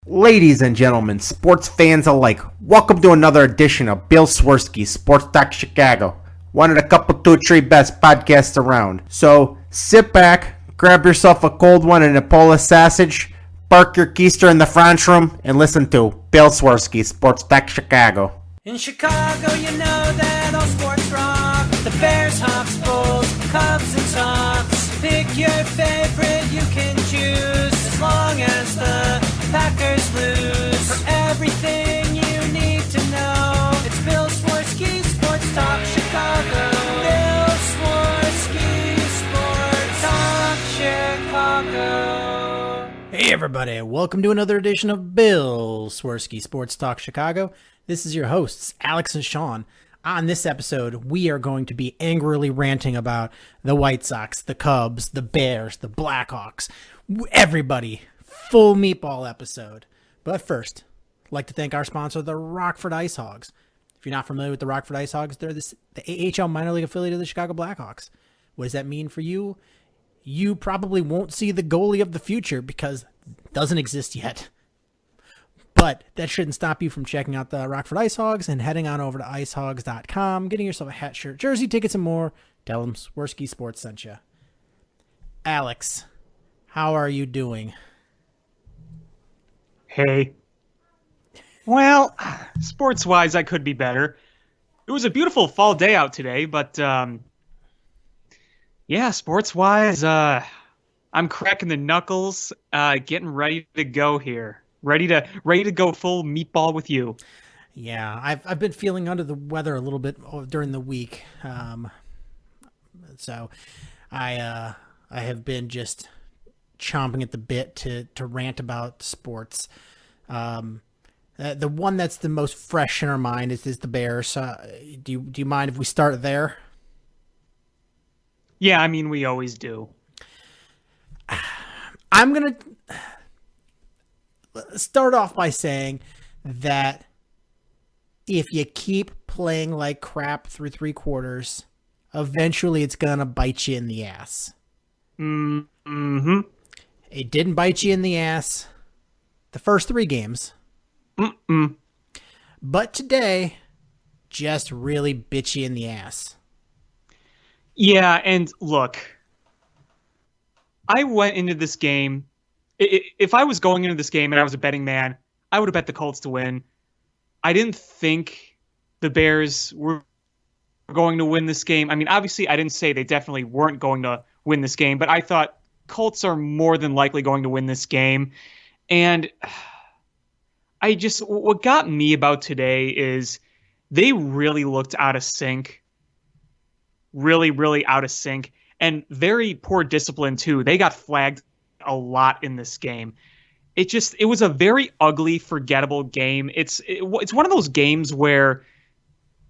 Ladies and gentlemen, sports fans alike, welcome to another edition of Bill Swerski, Sports Talk Chicago. One of the couple, two, three best podcasts around. So sit back, grab yourself a cold one and a Polish sausage, park your keister in the French room, and listen to Bill Swerski, Sports Talk Chicago. In Chicago, you know that all sports rock. The Bears, Hawks, Bulls, Cubs, and Sox. Pick your favorite, you can choose. As long as the Packers lose. For everything you need to know, it's Bill Swerski, Sports Talk Chicago. Bill Swerski, Sports Talk Chicago. Hey everybody, welcome to another edition of Bill Swerski, Sports Talk Chicago. This is your hosts, Alex and Sean. On this episode, we are going to be angrily ranting about the White Sox, the Cubs, the Bears, the Blackhawks, everybody. Full meatball episode. But first, I'd like to thank our sponsor, the Rockford Ice Hogs. If you're not familiar with the Rockford Ice Hogs, they're the AHL minor league affiliate of the Chicago Blackhawks. What does that mean for you? You probably won't see the goalie of the future because it doesn't exist yet. But that shouldn't stop you from checking out the Rockford Ice Hogs and heading on over to icehogs.com, getting yourself a hat, shirt, jersey, tickets, and more. Tell them Swerski Sports sent you. Alex, how are you doing? Hey. Well, sports-wise, I could be better. It was a beautiful fall day out today, but yeah, sports-wise, I'm cracking the knuckles, getting ready to go here. Ready to go full meatball with you. Yeah, I've been feeling under the weather a little bit during the week, so I have been just chomping at the bit to rant about sports. The one that's the most fresh in our mind is the Bears. Do you mind if we start there? Yeah, I mean we always do. I'm gonna start off by saying that if you keep playing like crap through three quarters, eventually it's gonna bite you in the ass. Mm-hmm. It didn't bite you in the ass the first three games. Mm-mm. But today just really bit you in the ass. Yeah, and look, I went into this game. If I was going into this game and I was a betting man, I would have bet the Colts to win. I didn't think the Bears were going to win this game. I mean, obviously, I didn't say they definitely weren't going to win this game, but I thought Colts are more than likely going to win this game. And what got me about today is they really looked out of sync. Really, really out of sync. And very poor discipline, too. They got flagged a lot in this game. It was a very ugly, forgettable game. It's one of those games where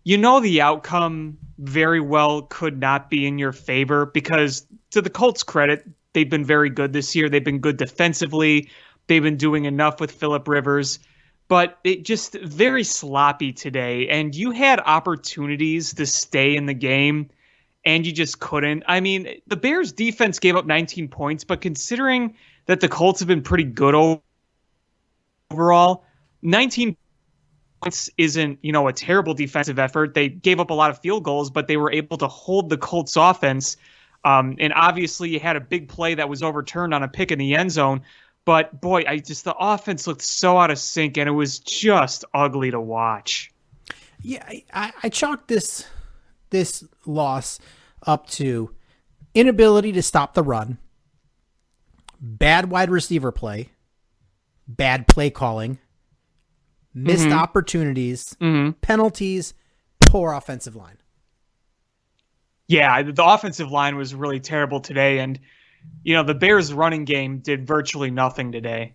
you know the outcome very well could not be in your favor because, to the Colts' credit, they've been very good this year. They've been good defensively. They've been doing enough with Phillip Rivers. But it just very sloppy today. And you had opportunities to stay in the game, and you just couldn't. I mean, the Bears' defense gave up 19 points, but considering that the Colts have been pretty good overall, 19 points isn't, a terrible defensive effort. They gave up a lot of field goals, but they were able to hold the Colts' offense. And obviously, you had a big play that was overturned on a pick in the end zone. But boy, the offense looked so out of sync, and it was just ugly to watch. Yeah, I chalked this loss up to inability to stop the run, bad wide receiver play, bad play calling, missed opportunities, penalties, poor offensive line. Yeah, the offensive line was really terrible today, and the Bears' running game did virtually nothing today.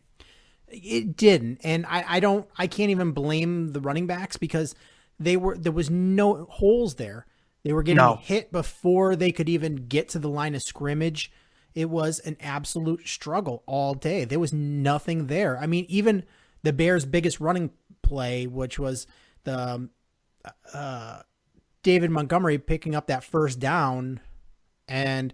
It didn't, and I can't even blame the running backs because there was no holes there. They were getting hit before they could even get to the line of scrimmage. It was an absolute struggle all day. There was nothing there. I mean, even the Bears' biggest running play, which was the David Montgomery picking up that first down, and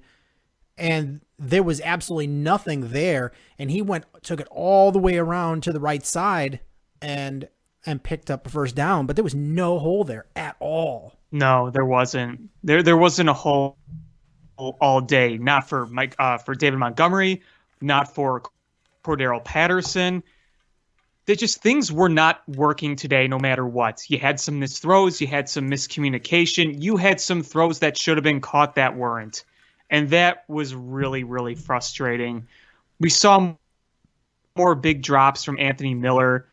and there was absolutely nothing there. And he took it all the way around to the right side and picked up a first down, but there was no hole there at all. No, there wasn't. There wasn't a hole all day. Not for for David Montgomery, not for Cordero Patterson. Things were not working today no matter what. You had some missed throws, you had some miscommunication, you had some throws that should have been caught that weren't. And that was really, really frustrating. We saw more big drops from Anthony Miller.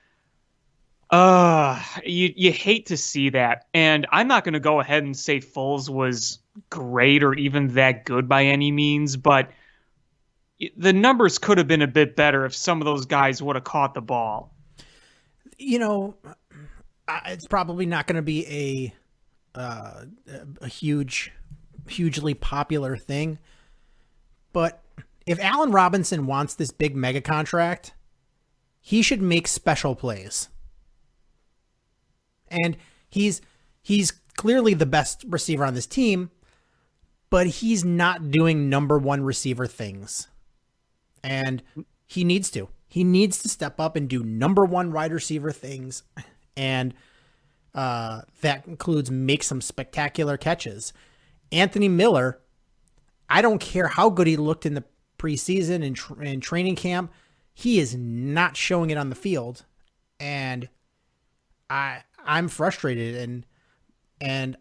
You hate to see that. And I'm not going to go ahead and say Foles was great or even that good by any means, but the numbers could have been a bit better if some of those guys would have caught the ball. You know, it's probably not going to be a hugely popular thing, but if Allen Robinson wants this big mega contract, he should make special plays. And he's clearly the best receiver on this team, but he's not doing number one receiver things. And he needs to. He needs to step up and do number one wide receiver things. And that includes make some spectacular catches. Anthony Miller, I don't care how good he looked in the preseason and training camp, he is not showing it on the field. And I'm frustrated, and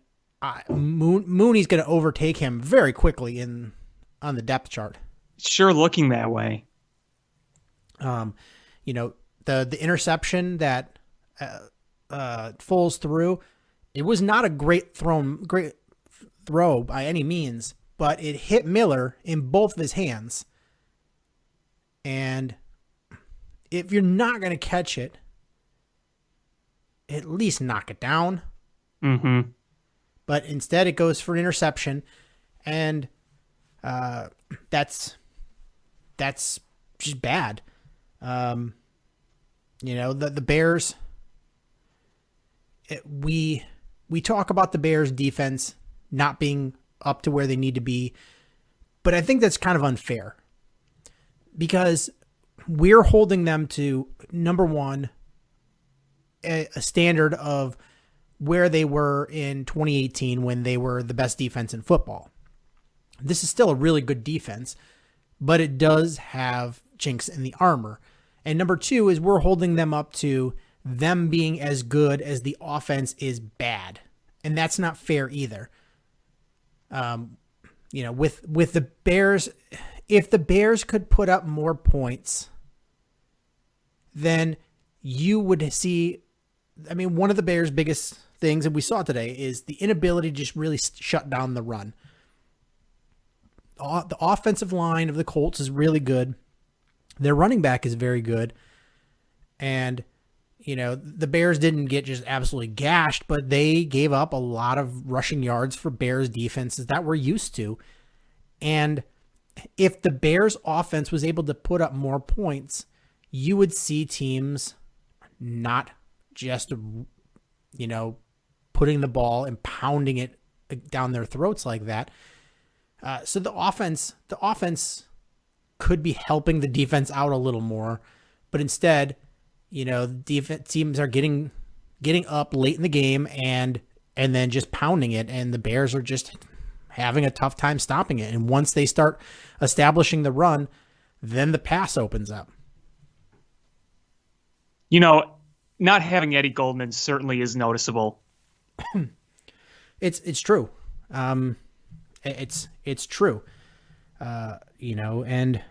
Mooney's going to overtake him very quickly on the depth chart. Sure, looking that way. You know, the interception that Foles threw, it was not a great throw by any means, but it hit Miller in both of his hands. And if you're not going to catch it, at least knock it down. Mm-hmm. But instead it goes for an interception, and that's just bad. You know, the Bears, we talk about the Bears defense not being up to where they need to be, but I think that's kind of unfair because we're holding them to, number one, a standard of where they were in 2018 when they were the best defense in football. This is still a really good defense, but it does have chinks in the armor. And number two is we're holding them up to them being as good as the offense is bad. And that's not fair either. You know, with the Bears, if the Bears could put up more points, then you would see, I mean, one of the Bears' biggest things, and we saw today, is the inability to just really shut down the run. The offensive line of the Colts is really good. Their running back is very good. And, you know, the Bears didn't get just absolutely gashed, but they gave up a lot of rushing yards for Bears defenses that we're used to. And if the Bears offense was able to put up more points, you would see teams not just, you know, putting the ball and pounding it down their throats like that. So the offense could be helping the defense out a little more, but instead, you know, defense teams are getting up late in the game and then just pounding it, and the Bears are just having a tough time stopping it. And once they start establishing the run, then the pass opens up. You know, not having Eddie Goldman certainly is noticeable. It's true. It's true. You know, and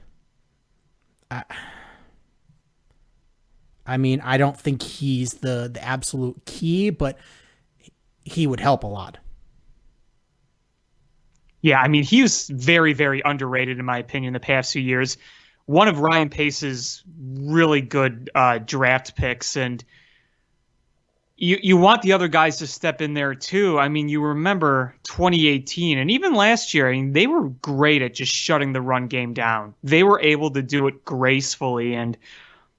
I mean, I don't think he's the absolute key, but he would help a lot. Yeah, I mean, he was very, very underrated, in my opinion, the past few years. One of Ryan Pace's really good draft picks, and you want the other guys to step in there too. I mean, you remember 2018, and even last year, I mean, they were great at just shutting the run game down. They were able to do it gracefully, and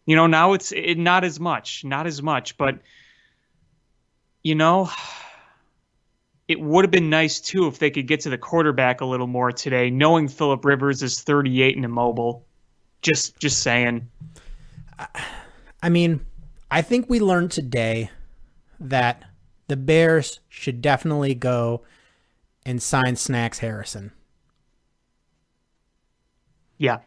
you know, now it's not as much, but you know, it would have been nice too if they could get to the quarterback a little more today, knowing Phillip Rivers is 38 and immobile. Just saying. I mean, I think we learned today that the Bears should definitely go and sign Snacks Harrison. Yeah.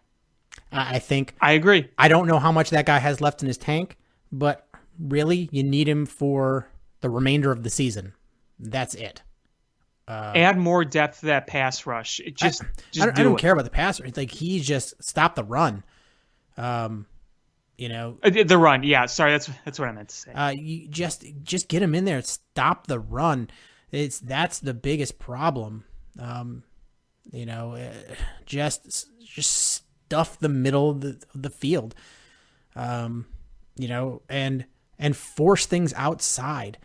I think. I agree. I don't know how much that guy has left in his tank, but really, you need him for the remainder of the season. That's it. Add more depth to that pass rush. I don't care about the pass rush. Like, he just stopped the run. The run. Yeah, sorry, that's what I meant to say. You just get him in there. Stop the run. That's the biggest problem. Just stuff the middle of the field. And force things outside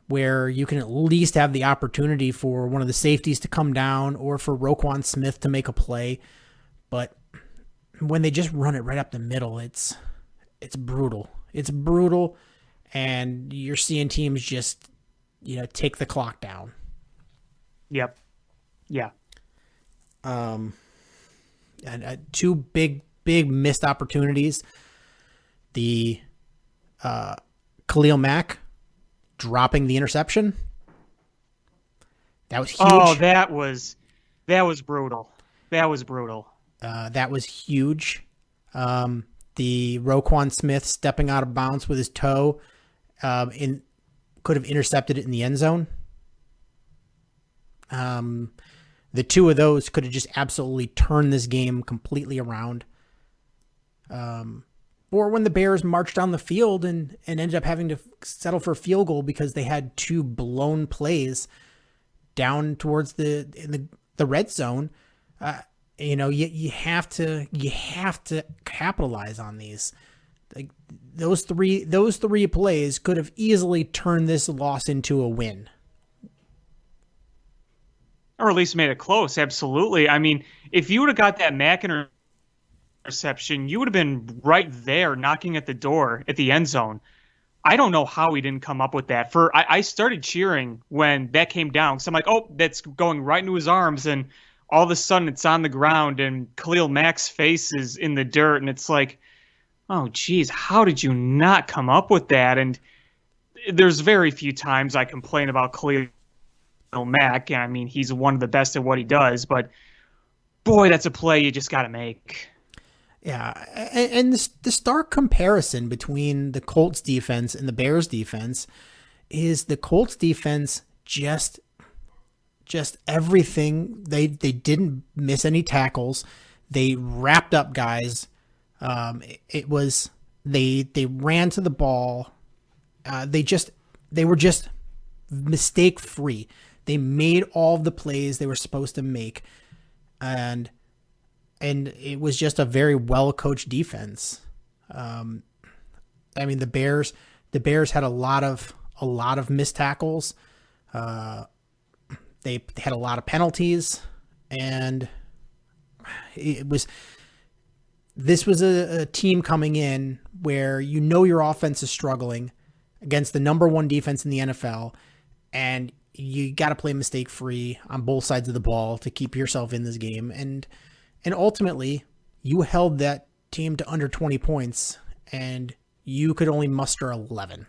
where you can at least have the opportunity for one of the safeties to come down or for Roquan Smith to make a play. But when they just run it right up the middle, it's brutal. It's brutal, and you're seeing teams just, take the clock down. Yep. Yeah. And two big missed opportunities. The Khalil Mack dropping the interception. That was huge. Oh, that was brutal. That was brutal. That was huge. The Roquan Smith stepping out of bounds with his toe could have intercepted it in the end zone. The two of those could have just absolutely turned this game completely around. Or when the Bears marched down the field and ended up having to settle for a field goal because they had two blown plays down towards the red zone. You have to capitalize on these. Like those three plays could have easily turned this loss into a win. Or at least made it close. Absolutely. I mean, if you would have got that Mack interception, you would have been right there knocking at the door at the end zone. I don't know how he didn't come up with that. I started cheering when that came down. So I'm like, oh, that's going right into his arms. And all of a sudden it's on the ground and Khalil Mack's face is in the dirt. And it's like, oh, geez, how did you not come up with that? And there's very few times I complain about Khalil Mack. I mean, he's one of the best at what he does. But, boy, that's a play you just got to make. Yeah, and the stark comparison between the Colts defense and the Bears defense is the Colts defense just everything. They didn't miss any tackles. They wrapped up guys. It was they ran to the ball. They were just mistake free. They made all of the plays they were supposed to make, and it was just a very well-coached defense. I mean, the Bears had a lot of missed tackles. They had a lot of penalties, and this was a team coming in where your offense is struggling against the number one defense in the NFL, and you got to play mistake-free on both sides of the ball to keep yourself in this game. And ultimately, you held that team to under 20 points, and you could only muster 11.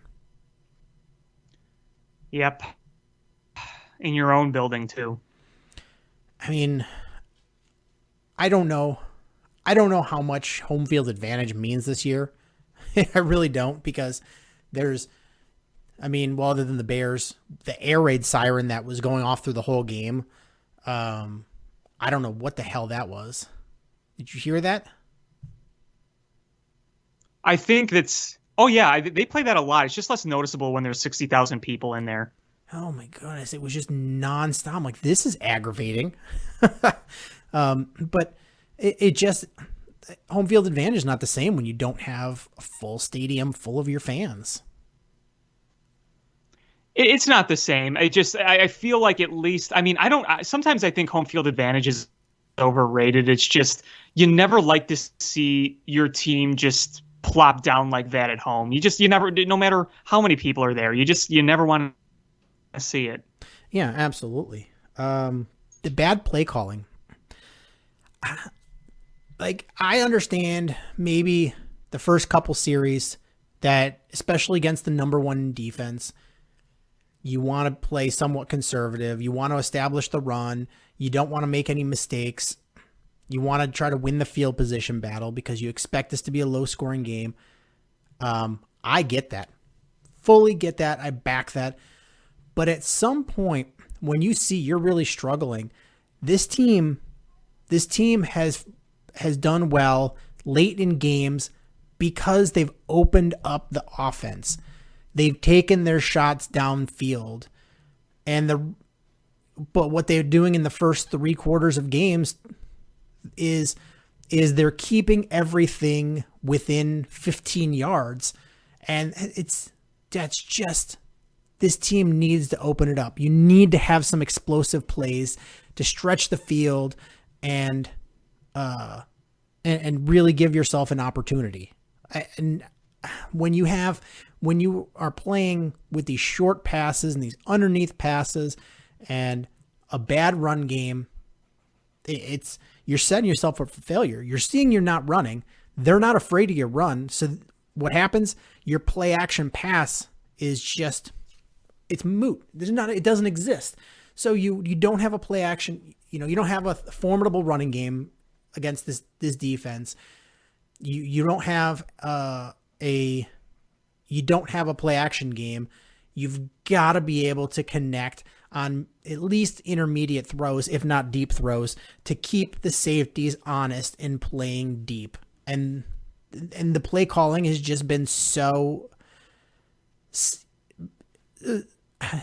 Yep. In your own building, too. I mean, I don't know how much home field advantage means this year. I really don't, because other than the Bears, the air raid siren that was going off through the whole game, I don't know what the hell that was. Did you hear that? I think that's... Oh, yeah, they play that a lot. It's just less noticeable when there's 60,000 people in there. Oh, my goodness. It was just nonstop. I'm like, this is aggravating. But it just... Home field advantage is not the same when you don't have a full stadium full of your fans. It's not the same. I feel like at least, sometimes I think home field advantage is overrated. It's just, you never like to see your team just plop down like that at home. You never, no matter how many people are there, you never want to see it. Yeah, absolutely. The bad play calling. Like, I understand maybe the first couple series that, especially against the number one defense, you want to play somewhat conservative. You want to establish the run. You don't want to make any mistakes. You want to try to win the field position battle because you expect this to be a low scoring game. I get that. Fully get that. I back that. But at some point, when you see you're really struggling, this team has done well late in games because they've opened up the offense. They've taken their shots downfield. But what they're doing in the first 3 quarters of games is they're keeping everything within 15 yards. And that's just, this team needs to open it up. You need to have some explosive plays to stretch the field and really give yourself an opportunity. And when you are playing with these short passes and these underneath passes and a bad run game, you're setting yourself up for failure. You're seeing you're not running. They're not afraid of your run. So what happens? Your play action pass is just, it's moot. It doesn't exist. So you don't have a play action, you don't have a formidable running game against this defense. You don't have a play action game. You've got to be able to connect on at least intermediate throws, if not deep throws, to keep the safeties honest in playing deep. And the play calling has just been so,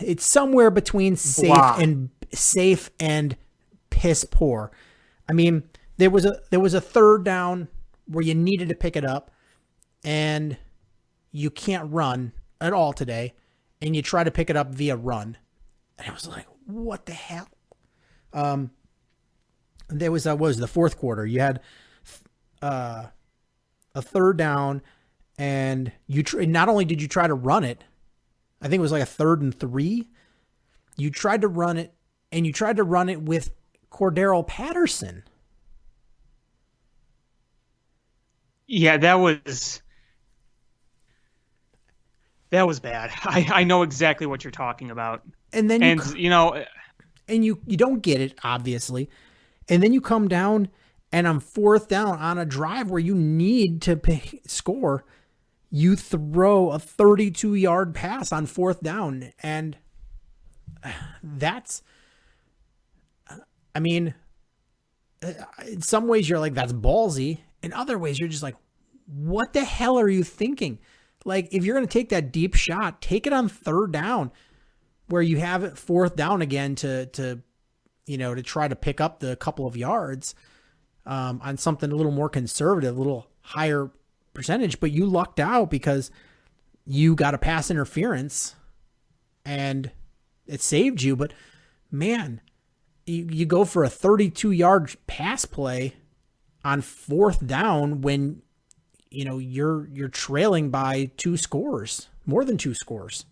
it's somewhere between safe and piss poor. I mean, there was a third down where you needed to pick it up and you can't run at all today, and you try to pick it up via run. And I was like, what the hell? There was, what was the fourth quarter? You had a third down, and not only did you try to run it, I think it was like a 3rd and 3. You tried to run it, and you tried to run it with Cordero Patterson. Yeah, that was bad. I know exactly what you're talking about. And then you don't get it, obviously. And then you come down, and on 4th down on a drive where you need to score, you throw a 32-yard pass on 4th down. And that's, I mean, in some ways you're like, that's ballsy. In other ways, you're just like, what the hell are you thinking? Like, if you're going to take that deep shot, take it on 3rd down where you have it 4th down again to try to pick up the couple of yards on something a little more conservative, a little higher percentage. But you lucked out because you got a pass interference and it saved you. But man, you go for a 32-yard pass play on 4th down when you're trailing by 2 scores, more than 2 scores.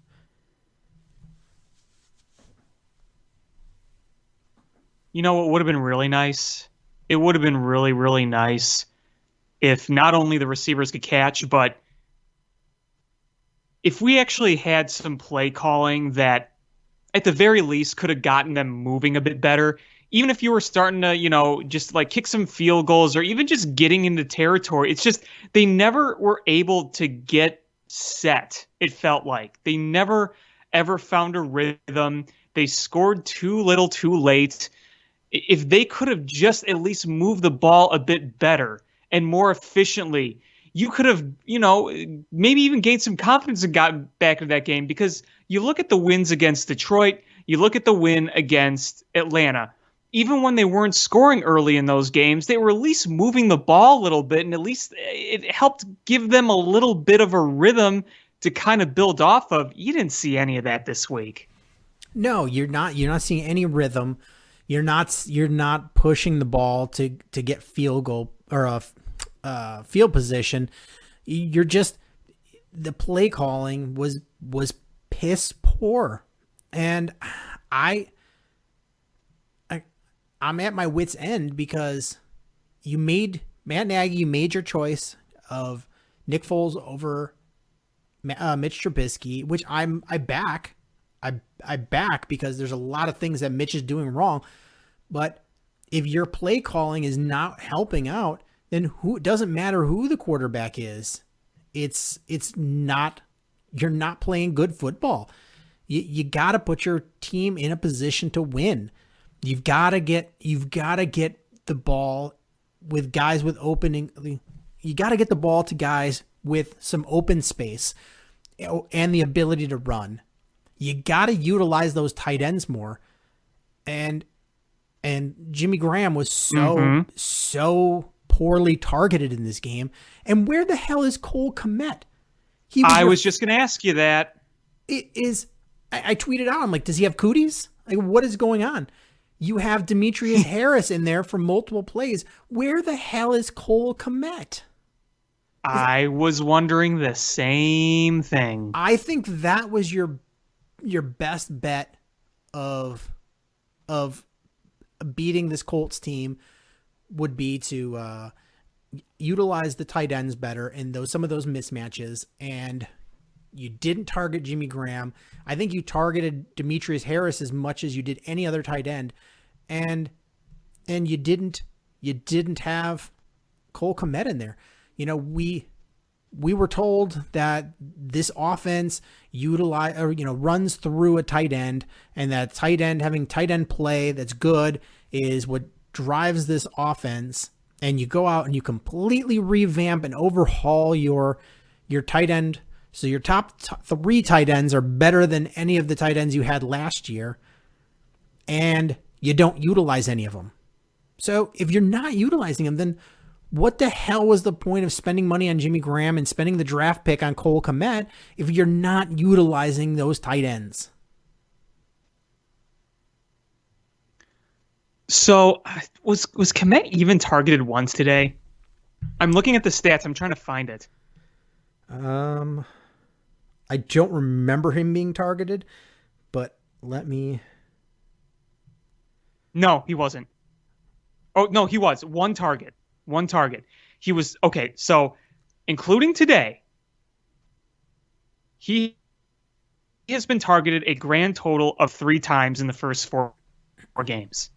You know what would have been really nice? It would have been really, really nice if not only the receivers could catch, but if we actually had some play calling that at the very least could have gotten them moving a bit better. Even if you were starting to, just like kick some field goals or even just getting into territory, it's just they never were able to get set, it felt like. They never, ever found a rhythm. They scored too little too late. If they could have just at least moved the ball a bit better and more efficiently, you could have, maybe even gained some confidence and gotten back into that game. Because you look at the wins against Detroit, you look at the win against Atlanta. Even when they weren't scoring early in those games, they were at least moving the ball a little bit, and at least it helped give them a little bit of a rhythm to kind of build off of. You didn't see any of that this week. No, you're not seeing any rhythm. You're not pushing the ball to get field goal or a field position. You're just, the play calling was piss poor. And I'm at my wit's end because Matt Nagy, you made your choice of Nick Foles over Mitch Trubisky, which I back. I back because there's a lot of things that Mitch is doing wrong. But if your play calling is not helping out, then it doesn't matter who the quarterback is. It's not, you're not playing good football. You got to put your team in a position to win. You've got to get the ball with guys with opening. You got to get the ball to guys with some open space and the ability to run. You got to utilize those tight ends more. And Jimmy Graham was so poorly targeted in this game. And where the hell is Cole Kmet? I was just going to ask you that. It is. I tweeted out, I'm like, does he have cooties? Like, what is going on? You have Demetrius Harris in there for multiple plays. Where the hell is Cole Kmet? I was wondering the same thing. I think that was your best bet of beating this Colts team would be to utilize the tight ends better in some of those mismatches. And you didn't target Jimmy Graham. I think you targeted Demetrius Harris as much as you did any other tight end. And you didn't have Cole Kmet in there. You know, we were told that this offense runs through a tight end, and that having tight end play that's good is what drives this offense. And you go out and you completely revamp and overhaul your tight end. So your top three tight ends are better than any of the tight ends you had last year, and you don't utilize any of them. So if you're not utilizing them, then what the hell was the point of spending money on Jimmy Graham and spending the draft pick on Cole Kmet if you're not utilizing those tight ends? So was Kmet even targeted once today? I'm looking at the stats. I'm trying to find it. I don't remember him being targeted, but let me... No, he wasn't. Oh, no, he was. One target. He was, okay, so including today, he has been targeted a grand total of 3 times in the first four games.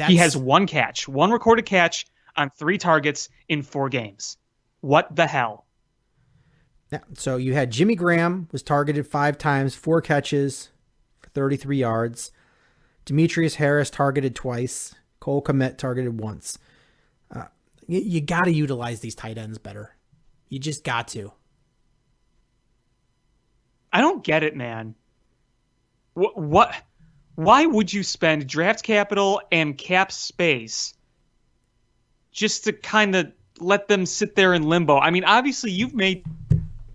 He has one recorded catch on 3 targets in 4 games. What the hell? So you had Jimmy Graham was targeted 5 times, 4 catches for 33 yards. Demetrius Harris targeted twice. Cole Kmet targeted once. You got to utilize these tight ends better. You just got to. I don't get it, man. What? Why would you spend draft capital and cap space just to kind of let them sit there in limbo? I mean, obviously you've made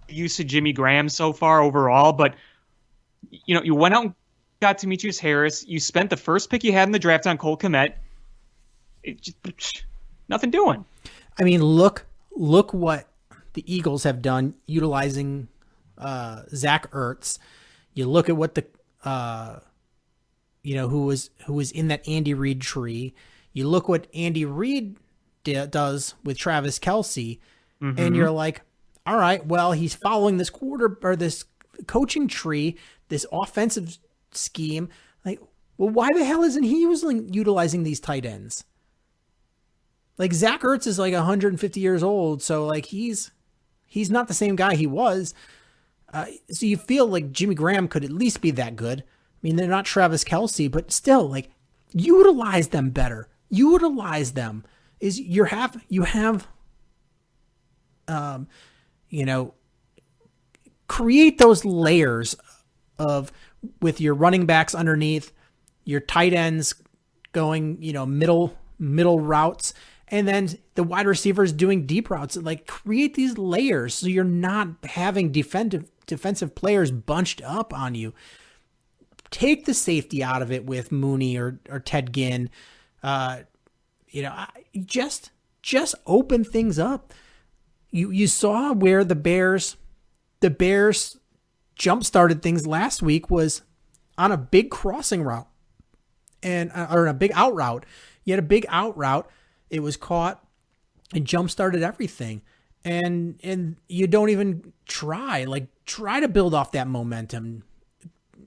use of Jimmy Graham so far overall, but you went out and got Demetrius Harris. You spent the first pick you had in the draft on Cole Kmet. Nothing doing. I mean, look what the Eagles have done utilizing Zach Ertz. You look at what the who was in that Andy Reid tree. You look what Andy Reid does with Travis Kelce, and you're like, all right, well, he's following this this coaching tree, this offensive scheme. Like, well, why the hell isn't he utilizing these tight ends? Like, Zach Ertz is like 150 years old, so like he's not the same guy he was. So you feel like Jimmy Graham could at least be that good. I mean, they're not Travis Kelce, but still, like, utilize them better. Utilize them. Create those layers with your running backs underneath, your tight ends going, middle routes, and then the wide receivers doing deep routes. Like, create these layers so you're not having defensive players bunched up on you. Take the safety out of it with Mooney or Ted Ginn. Just open things up. You saw where the Bears jump started things last week was on a big crossing route or a big out route. You had a big out route. It was caught and jump started everything. And you don't even try to build off that momentum.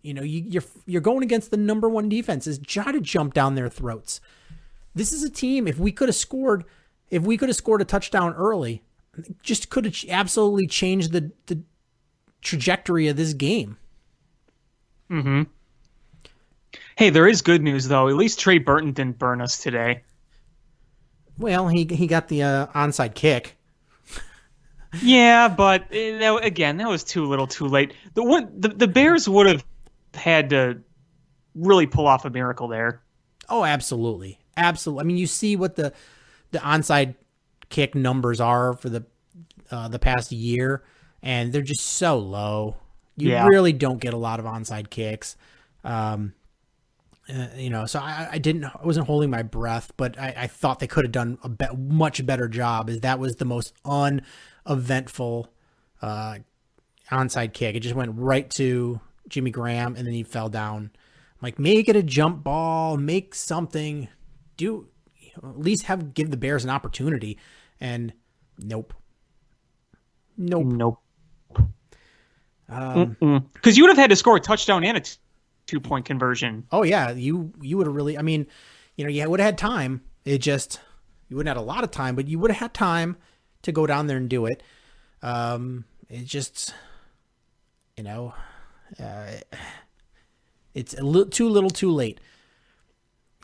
You're going against the number one defense. Is try to jump down their throats. This is a team. If we could have scored a touchdown early, just could have absolutely changed the trajectory of this game. Mm-hmm. Hey, there is good news though. At least Trey Burton didn't burn us today. Well, he got the onside kick. Yeah, but that was too little, too late. The Bears would have had to really pull off a miracle there. Oh, absolutely. I mean, you see what the onside kick numbers are for the past year, and they're just so low. You really don't get a lot of onside kicks. So I wasn't holding my breath, but I thought they could have done a much better job, as that was the most uneventful onside kick. It just went right to Jimmy Graham, and then he fell down. I'm like, make it a jump ball, make something, at least give the Bears an opportunity, and nope. Because you would have had to score a touchdown and a 2-point conversion. Oh yeah, you would have really. I mean, you would have had time. You wouldn't have had a lot of time, but you would have had time to go down there and do it. It just, it's a little too late.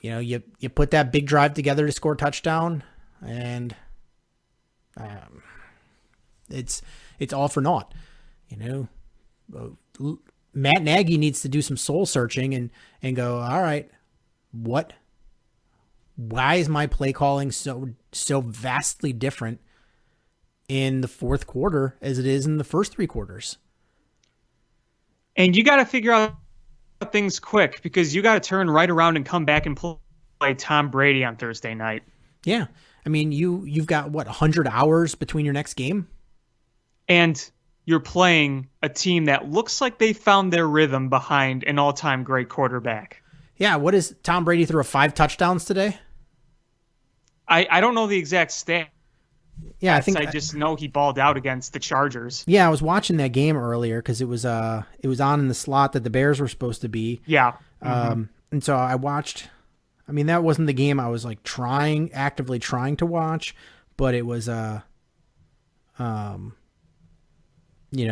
You put that big drive together to score a touchdown, and it's all for naught. Matt Nagy needs to do some soul searching and go, all right, why is my play calling so vastly different in the fourth quarter as it is in the first three quarters? And you got to figure out things quick, because you got to turn right around and come back and play Tom Brady on Thursday night. Yeah. I mean, you've got 100 hours between your next game? And you're playing a team that looks like they found their rhythm behind an all-time great quarterback. Yeah, what is Tom Brady threw 5 touchdowns today? I don't know the exact stat. Yeah, I just know he balled out against the Chargers. Yeah, I was watching that game earlier because it was on in the slot that the Bears were supposed to be. Yeah. And so I watched. I mean, that wasn't the game I was actively trying to watch, but it was it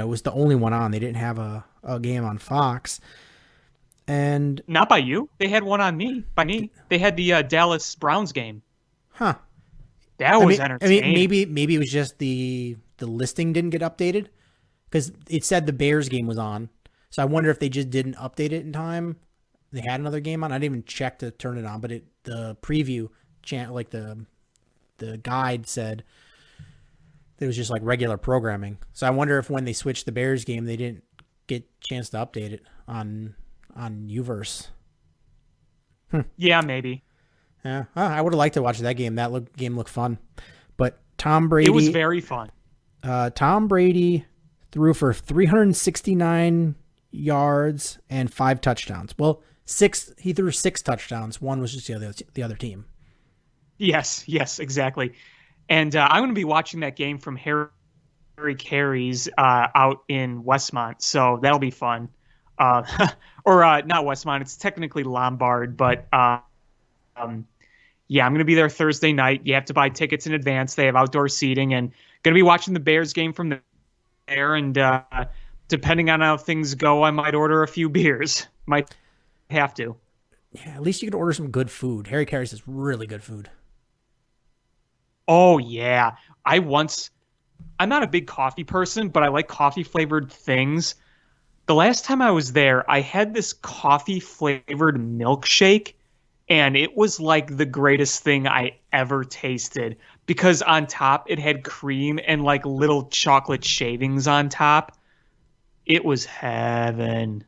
was the only one on. They didn't have a game on Fox. And not by you. They had one on me. By me. They had the Dallas Browns game. Huh. That was entertaining. I mean, maybe it was just the listing didn't get updated, because it said the Bears game was on. So I wonder if they just didn't update it in time. They had another game on. I didn't even check to turn it on, but the preview the guide said it was just like regular programming. So I wonder if when they switched the Bears game, they didn't get a chance to update it on Uverse. Yeah, maybe. Yeah, I would have liked to watch that game. Game looked fun. But Tom Brady... It was very fun. Tom Brady threw for 369 yards and 5 touchdowns. Well, 6. He threw 6 touchdowns. One was just the other team. Yes, exactly. And I'm going to be watching that game from Harry Carey's out in Westmont, so that'll be fun. Or not Westmont. It's technically Lombard, but... yeah, I'm going to be there Thursday night. You have to buy tickets in advance. They have outdoor seating, and going to be watching the Bears game from there. And depending on how things go, I might order a few beers. Might have to. Yeah, at least you can order some good food. Harry Carey's is really good food. Oh, yeah. I'm not a big coffee person, but I like coffee flavored things. The last time I was there, I had this coffee flavored milkshake, and it was like the greatest thing I ever tasted, because on top it had cream and like little chocolate shavings on top. It was heaven.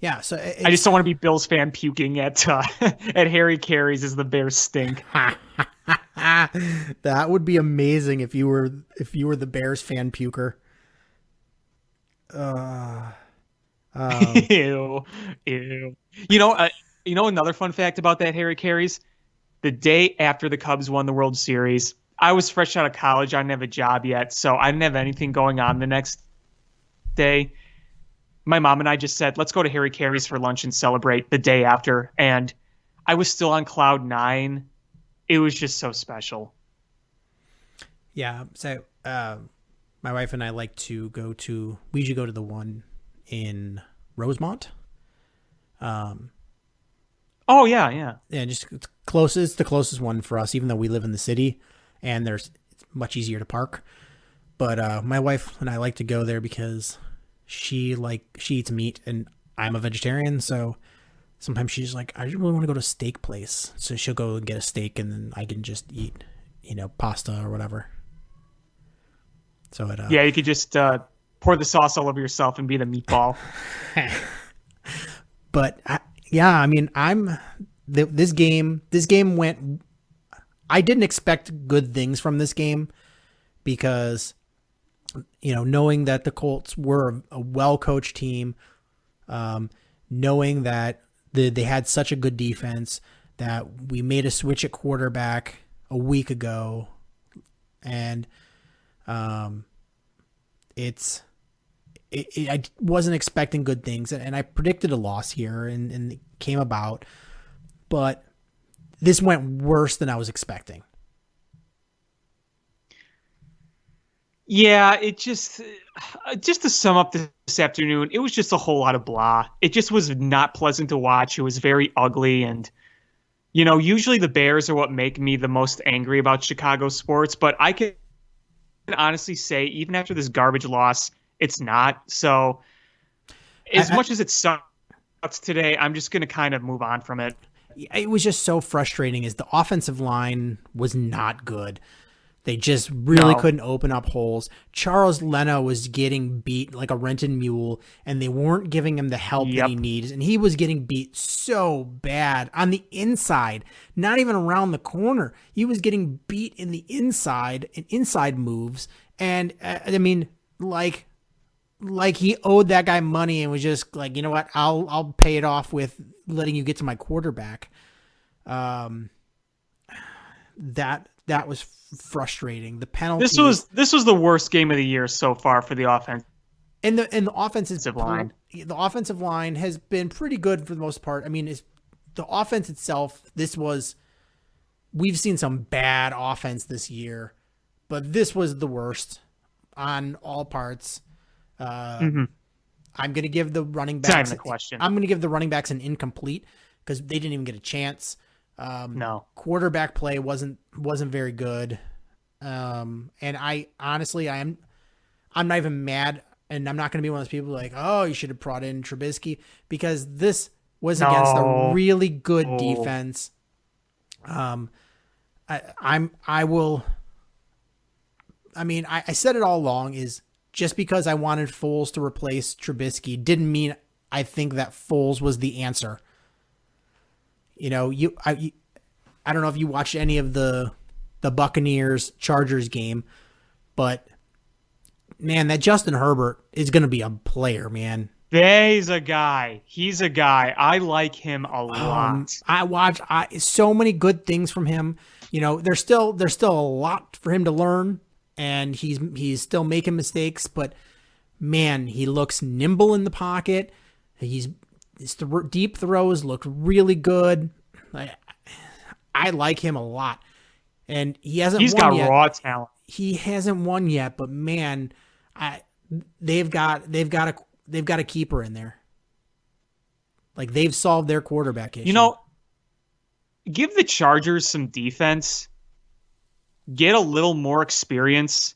Yeah, so I just don't want to be Bills fan puking at Harry Carey's as the Bears stink. That would be amazing if you were the Bears fan puker. Ew, ew. Another fun fact about that Harry Caray's, the day after the Cubs won the World Series, I was fresh out of college. I didn't have a job yet, so I didn't have anything going on the next day. My mom and I just said, let's go to Harry Caray's for lunch and celebrate the day after. And I was still on cloud nine. It was just so special. Yeah. So, my wife and I like to we usually go to the one in Rosemont. Oh yeah, yeah. Yeah, just it's the closest one for us, even though we live in the city and it's much easier to park. But my wife and I like to go there because she eats meat and I'm a vegetarian, so sometimes she's like, I just really want to go to a steak place. So she'll go and get a steak and then I can just eat, pasta or whatever. So Yeah, you could just pour the sauce all over yourself and be the meatball. But this game went. I didn't expect good things from this game because, knowing that the Colts were a well-coached team, knowing that they had such a good defense, that we made a switch at quarterback a week ago, and I wasn't expecting good things, and I predicted a loss here, and it came about, but this went worse than I was expecting. Yeah, it just to sum up this afternoon, it was just a whole lot of blah. It just was not pleasant to watch. It was very ugly, and usually the Bears are what make me the most angry about Chicago sports, but I can honestly say even after this garbage loss, it's not. So as much as it sucks today, I'm just going to kind of move on from it. It was just so frustrating as the offensive line was not good. They just really couldn't open up holes. Charles Leno was getting beat like a rented mule, and they weren't giving him the help that he needs. And he was getting beat so bad on the inside, not even around the corner. He was getting beat in the inside and inside moves. And like he owed that guy money and was just like, you know what, I'll pay it off with letting you get to my quarterback. That was frustrating. The penalty. This was the worst game of the year so far for the offense. And the offensive line. The offensive line has been pretty good for the most part. I mean, the offense itself. We've seen some bad offense this year, but this was the worst on all parts. I'm going to give the running backs. Not even a question. I'm going to give the running backs an incomplete because they didn't even get a chance. No, quarterback play wasn't very good. And I honestly, I'm not even mad, and I'm not going to be one of those people like, oh, you should have brought in Trubisky, because this was against a really good defense. I said it all along is just because I wanted Foles to replace Trubisky didn't mean I think that Foles was the answer. I don't know if you watched any of the Buccaneers Chargers game, but man, that Justin Herbert is going to be a player, man. He's a guy. I like him a lot. I watch so many good things from him. There's still a lot for him to learn, and he's still making mistakes, but man, he looks nimble in the pocket. His deep throws look really good. I like him a lot, and he's got raw talent. He hasn't won yet, but man, they've got a keeper in there. Like, they've solved their quarterback issue. Give the Chargers some defense. Get a little more experience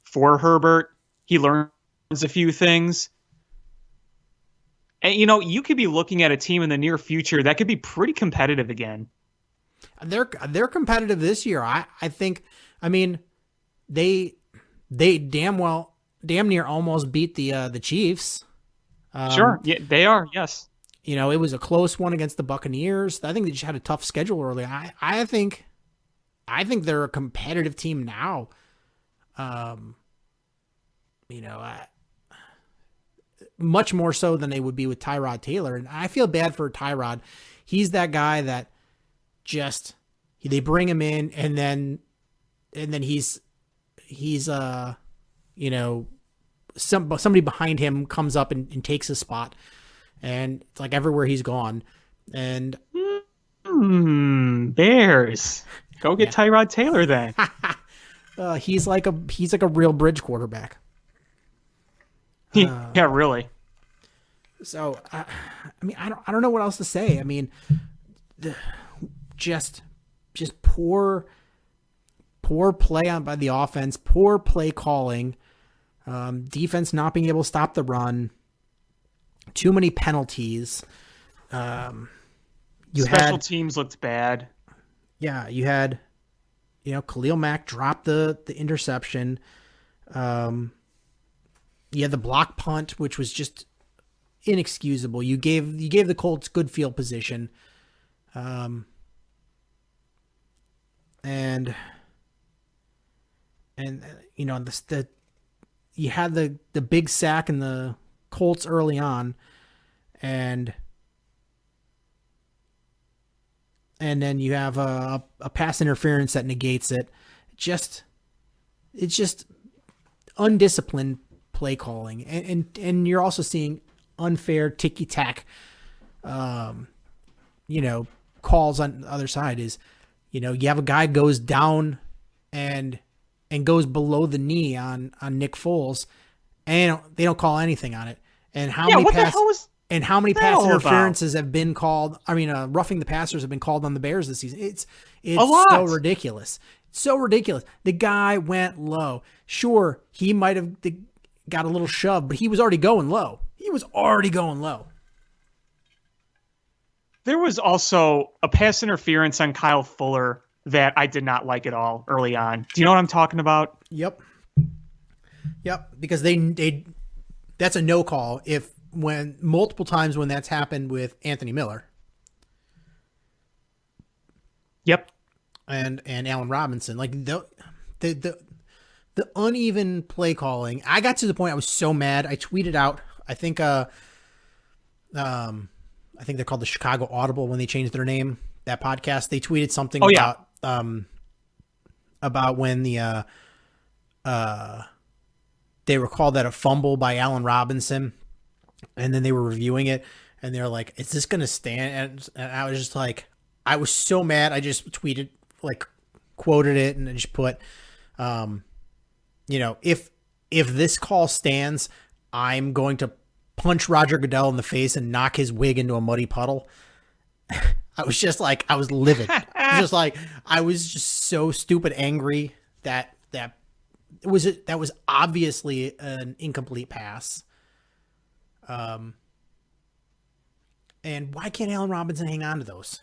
for Herbert. He learns a few things. And, you could be looking at a team in the near future that could be pretty competitive again. They're competitive this year. I think, they damn near almost beat the Chiefs. Sure. Yeah, they are. Yes. It was a close one against the Buccaneers. I think they just had a tough schedule early. I think they're a competitive team now. much more so than they would be with Tyrod Taylor. And I feel bad for Tyrod. He's that guy that just they bring him in and then he's somebody behind him comes up and takes his spot, and it's like everywhere he's gone. And Bears, go get Tyrod Taylor then. he's like a real bridge quarterback. Yeah, really. So I mean, I don't know what else to say. I mean, just poor play on by the offense, poor play calling, defense not being able to stop the run, too many penalties. Special teams looked bad. Yeah, you had, Khalil Mack dropped the interception. You had the block punt, which was just inexcusable. You gave the Colts good field position. And you had the big sack in the Colts early on, and then you have a pass interference that negates it. It's just undisciplined play calling, and you're also seeing unfair ticky tack, calls on the other side. Is you have a guy goes down and goes below the knee on Nick Foles, and they don't call anything on it. And how many pass interferences have been called? I mean, roughing the passers have been called on the Bears this season. It's so ridiculous. It's so ridiculous. The guy went low. Sure, he might have got a little shove, but he was already going low. There was also a pass interference on Kyle Fuller that I did not like at all early on. Do you know what I'm talking about? Yep. Because they that's a no call when multiple times when that's happened with Anthony Miller. Yep. And Allen Robinson, like the uneven play calling. I got to the point I was so mad. I tweeted out, I think they're called the Chicago Audible when they changed their name, that podcast. They tweeted something about when they were called that a fumble by Allen Robinson, and then they were reviewing it and they were like, is this going to stand? And I was just like, I was so mad. I just tweeted, quoted it, and I just put, if this call stands, I'm going to punch Roger Goodell in the face and knock his wig into a muddy puddle. I was just like, I was livid. I was just so stupid angry that was obviously an incomplete pass. And why can't Allen Robinson hang on to those?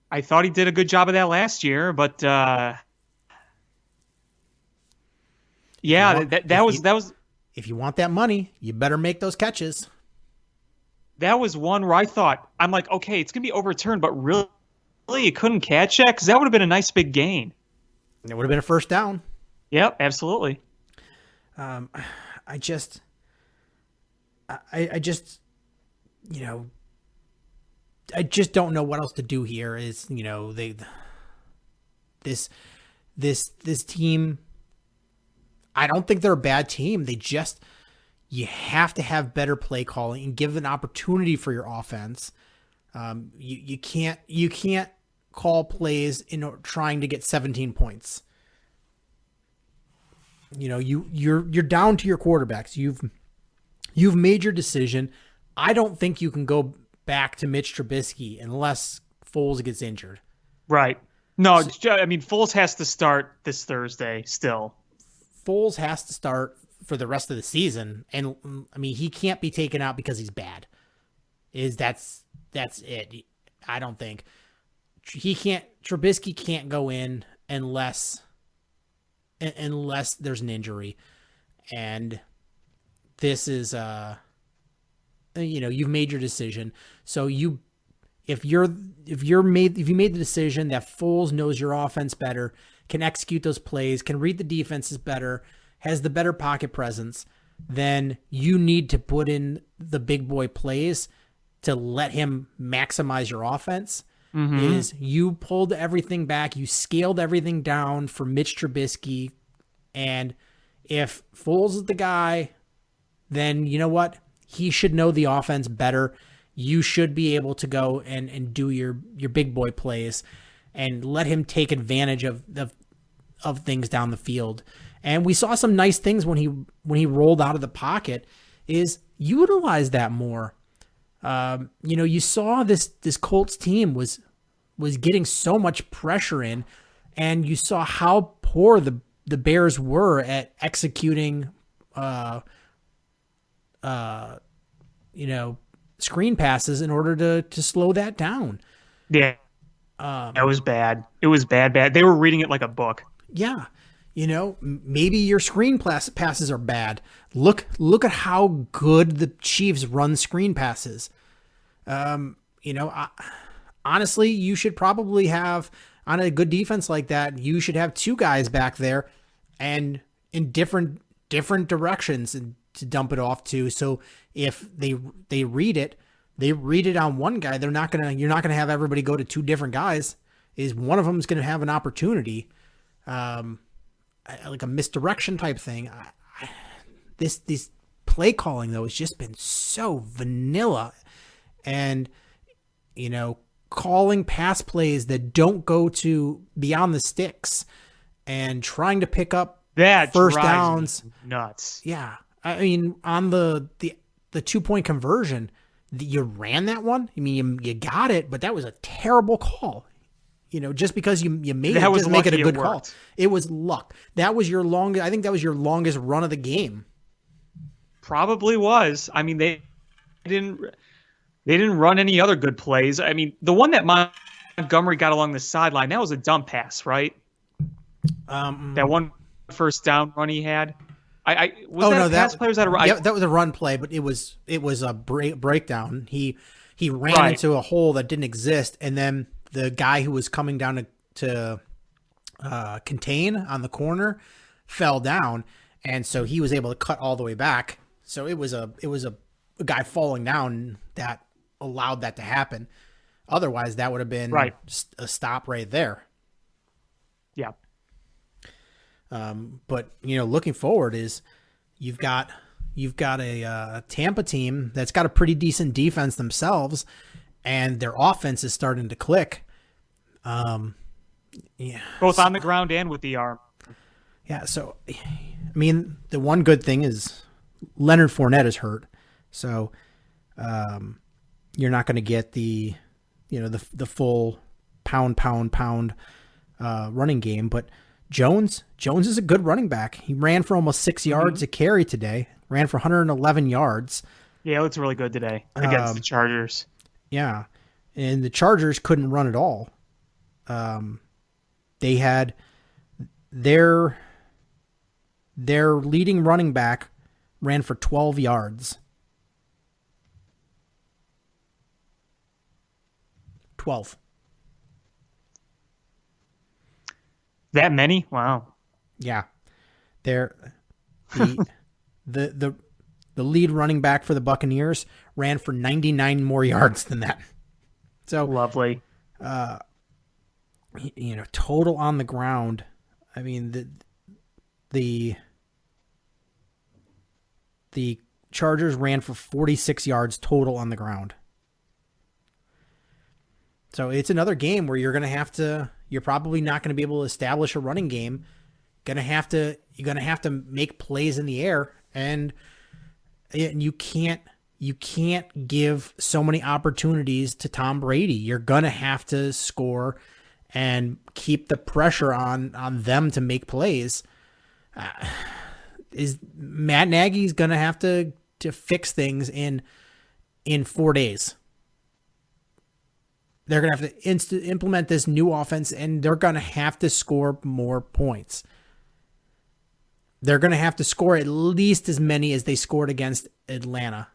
I thought he did a good job of that last year, but that was. If you want that money, you better make those catches. That was one where I thought, I'm like, okay, it's gonna be overturned, but really, you couldn't catch that because that would have been a nice big gain. It would have been a first down. Yep, absolutely. I just don't know what else to do here. Is this team. I don't think they're a bad team. You have to have better play calling and give an opportunity for your offense. You can't call plays in trying to get 17 points. You're down to your quarterbacks. You've made your decision. I don't think you can go back to Mitch Trubisky unless Foles gets injured. Right. No, I mean, Foles has to start this Thursday still. Foles has to start for the rest of the season. And I mean, he can't be taken out because he's bad. That's it. I don't think Trubisky can't go in unless there's an injury. And this is, you've made your decision. So if you made the decision that Foles knows your offense better, can execute those plays, can read the defenses better, has the better pocket presence, then you need to put in the big boy plays to let him maximize your offense. Is you pulled everything back, you scaled everything down for Mitch Trubisky, and if Foles is the guy, then you know what? He should know the offense better. You should be able to go and do your big boy plays and let him take advantage of things down the field. And we saw some nice things when he rolled out of the pocket. Is utilize that more. You saw this Colts team was getting so much pressure in, and you saw how poor the Bears were at executing, screen passes in order to slow that down. Yeah, that was bad. It was bad. They were reading it like a book. Yeah. Maybe your screen passes are bad. Look at how good the Chiefs run screen passes. Honestly, you should probably have, on a good defense like that, you should have two guys back there and in different directions and to dump it off to. So if they read it on one guy, you're not gonna have everybody go to two different guys. Is one of them is gonna have an opportunity, like a misdirection type thing. This play calling though has just been so vanilla, and calling pass plays that don't go to beyond the sticks and trying to pick up that first downs. Nuts. Yeah. I mean, on the 2-point conversion, you ran that one. I mean, you got it, but that was a terrible call. Just because you made it doesn't make it a good call. It was luck. That was your longest. I think that was your longest run of the game. Probably was. I mean, they didn't run any other good plays. I mean, the one that Montgomery got along the sideline, that was a dump pass, right? That one first down run he had. That was a run play, but it was a breakdown. He ran into a hole that didn't exist, and then the guy who was coming down to contain on the corner fell down, and so he was able to cut all the way back. So it was a guy falling down that allowed that to happen. Otherwise, that would have been a stop right there. Yeah. But looking forward is you've got a Tampa team that's got a pretty decent defense themselves, and their offense is starting to click. Both on the ground and with the arm. Yeah. So, I mean, the one good thing is Leonard Fournette is hurt, so you're not going to get the full pound running game, but Jones is a good running back. He ran for almost 6 yards a carry today, ran for 111 yards. Yeah, it looks really good today against the Chargers. Yeah, and the Chargers couldn't run at all. They had their leading running back ran for 12 yards. 12. That many? Wow. Yeah. The lead running back for the Buccaneers ran for 99 more yards than that. So lovely. Total on the ground. I mean, the Chargers ran for 46 yards total on the ground. So it's another game where you're probably not going to be able to establish a running game. You're going to have to make plays in the air, and you can't give so many opportunities to Tom Brady. You're going to have to score and keep the pressure on them to make plays. Is Matt Nagy's going to have to fix things in 4 days? They're going to have to implement this new offense, and they're going to have to score more points. They're going to have to score at least as many as they scored against Atlanta.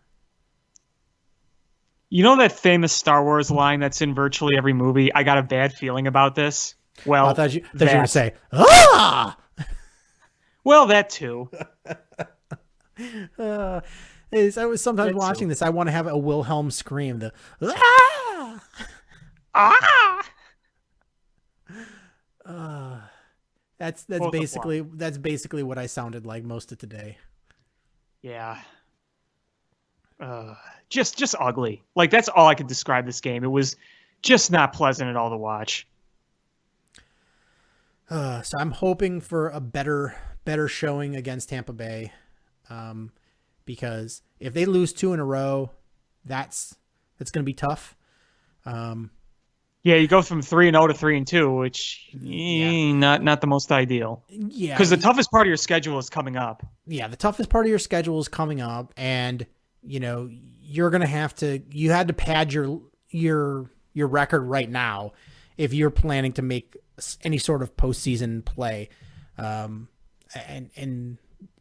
You know that famous Star Wars line that's in virtually every movie? I got a bad feeling about this. Well, I thought you were going to say, ah! Well, that too. I was sometimes watching this. I want to have a Wilhelm scream. The that's Both basically what I sounded like most of today. Yeah. Just ugly. Like, that's all I could describe this game. It was just not pleasant at all to watch. So I'm hoping for a better showing against Tampa Bay, because if they lose 2 in a row, that's going to be tough. Yeah, you go from 3-0 to 3-2, which not the most ideal. Yeah, because the toughest part of your schedule is coming up. Yeah, the toughest part of your schedule is coming up, and you're going to have to. You had to pad your record right now if you're planning to make any sort of postseason play, and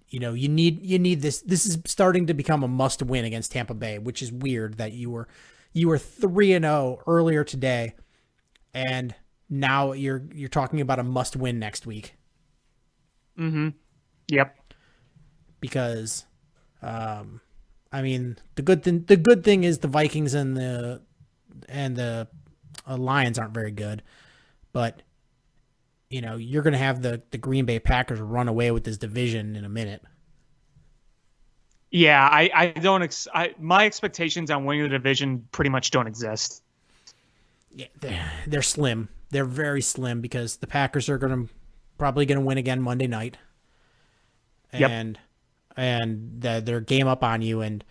you need this. This is starting to become a must win against Tampa Bay, which is weird that you were 3-0 earlier today, and now you're talking about a must win next week. Mm-hmm. Yep. Because, I mean, the good thing is the Vikings and the Lions aren't very good, but you're going to have the Green Bay Packers run away with this division in a minute. Yeah, I don't. My expectations on winning the division pretty much don't exist. Yeah, they're slim. They're very slim because the Packers are probably going to win again Monday night, and they're game up on you. And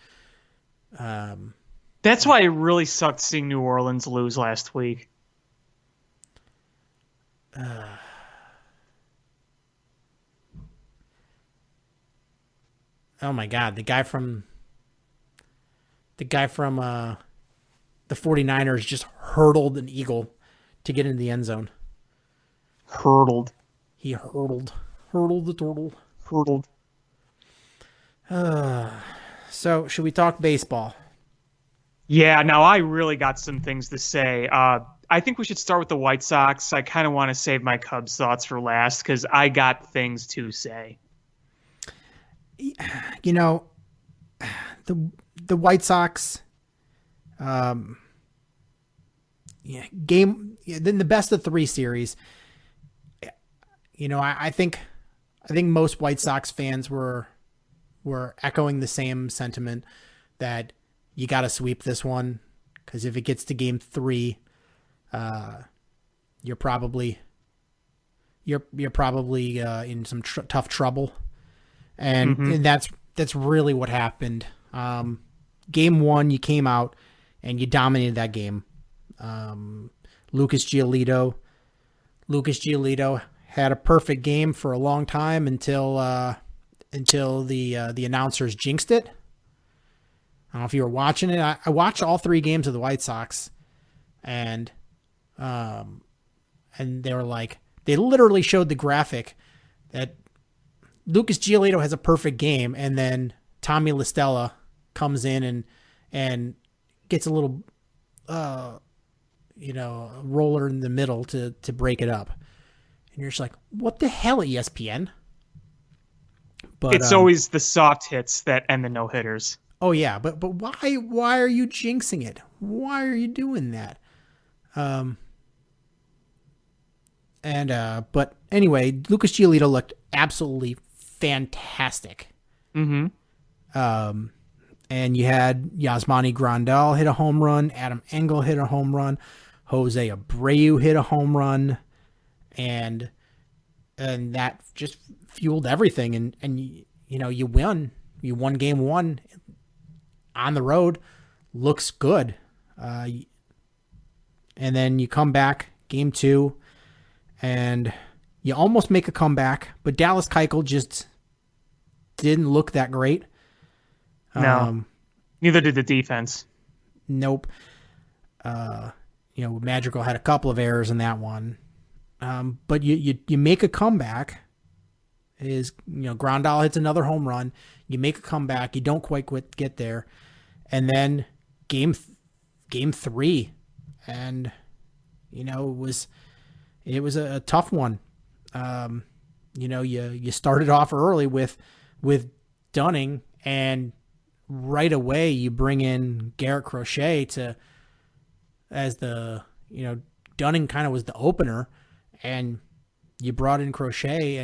that's why it really sucked seeing New Orleans lose last week. Oh my God, the guy from the 49ers just hurdled an eagle to get into the end zone. Hurdled. He hurdled the turtle. Hurdled. So should we talk baseball? Yeah, now I really got some things to say. I think we should start with the White Sox. I kind of want to save my Cubs thoughts for last because I got things to say. The White Sox, then the best of 3 series. I think most White Sox fans were echoing the same sentiment that you got to sweep this one because if it gets to game 3, you're probably in some tough trouble. And that's really what happened. Game 1, you came out and you dominated that game. Lucas Giolito had a perfect game for a long time until the announcers jinxed it. I don't know if you were watching it. I watched all 3 games of the White Sox, and they were like, they literally showed the graphic that Lucas Giolito has a perfect game, and then Tommy La Stella comes in and gets a little, roller in the middle to break it up. And you're just like, what the hell, ESPN? But it's always the soft hits that end the no-hitters. Oh yeah, but why are you jinxing it? Why are you doing that? But anyway, Lucas Giolito looked absolutely fantastic. Mm-hmm. And you had Yasmani Grandal hit a home run, Adam Engel hit a home run, Jose Abreu hit a home run, and that just fueled everything. And you won. You won game 1 on the road. Looks good. And then you come back game 2, and you almost make a comeback, but Dallas Keuchel just didn't look that great. No, neither did the defense. Nope. Madrigal had a couple of errors in that one. But you make a comeback. Grandal hits another home run. You make a comeback. You don't quite get there. And then game 3. And, it was a tough one. you started off early with Dunning, and right away you bring in Garrett Crochet as the, Dunning kind of was the opener, and you brought in Crochet,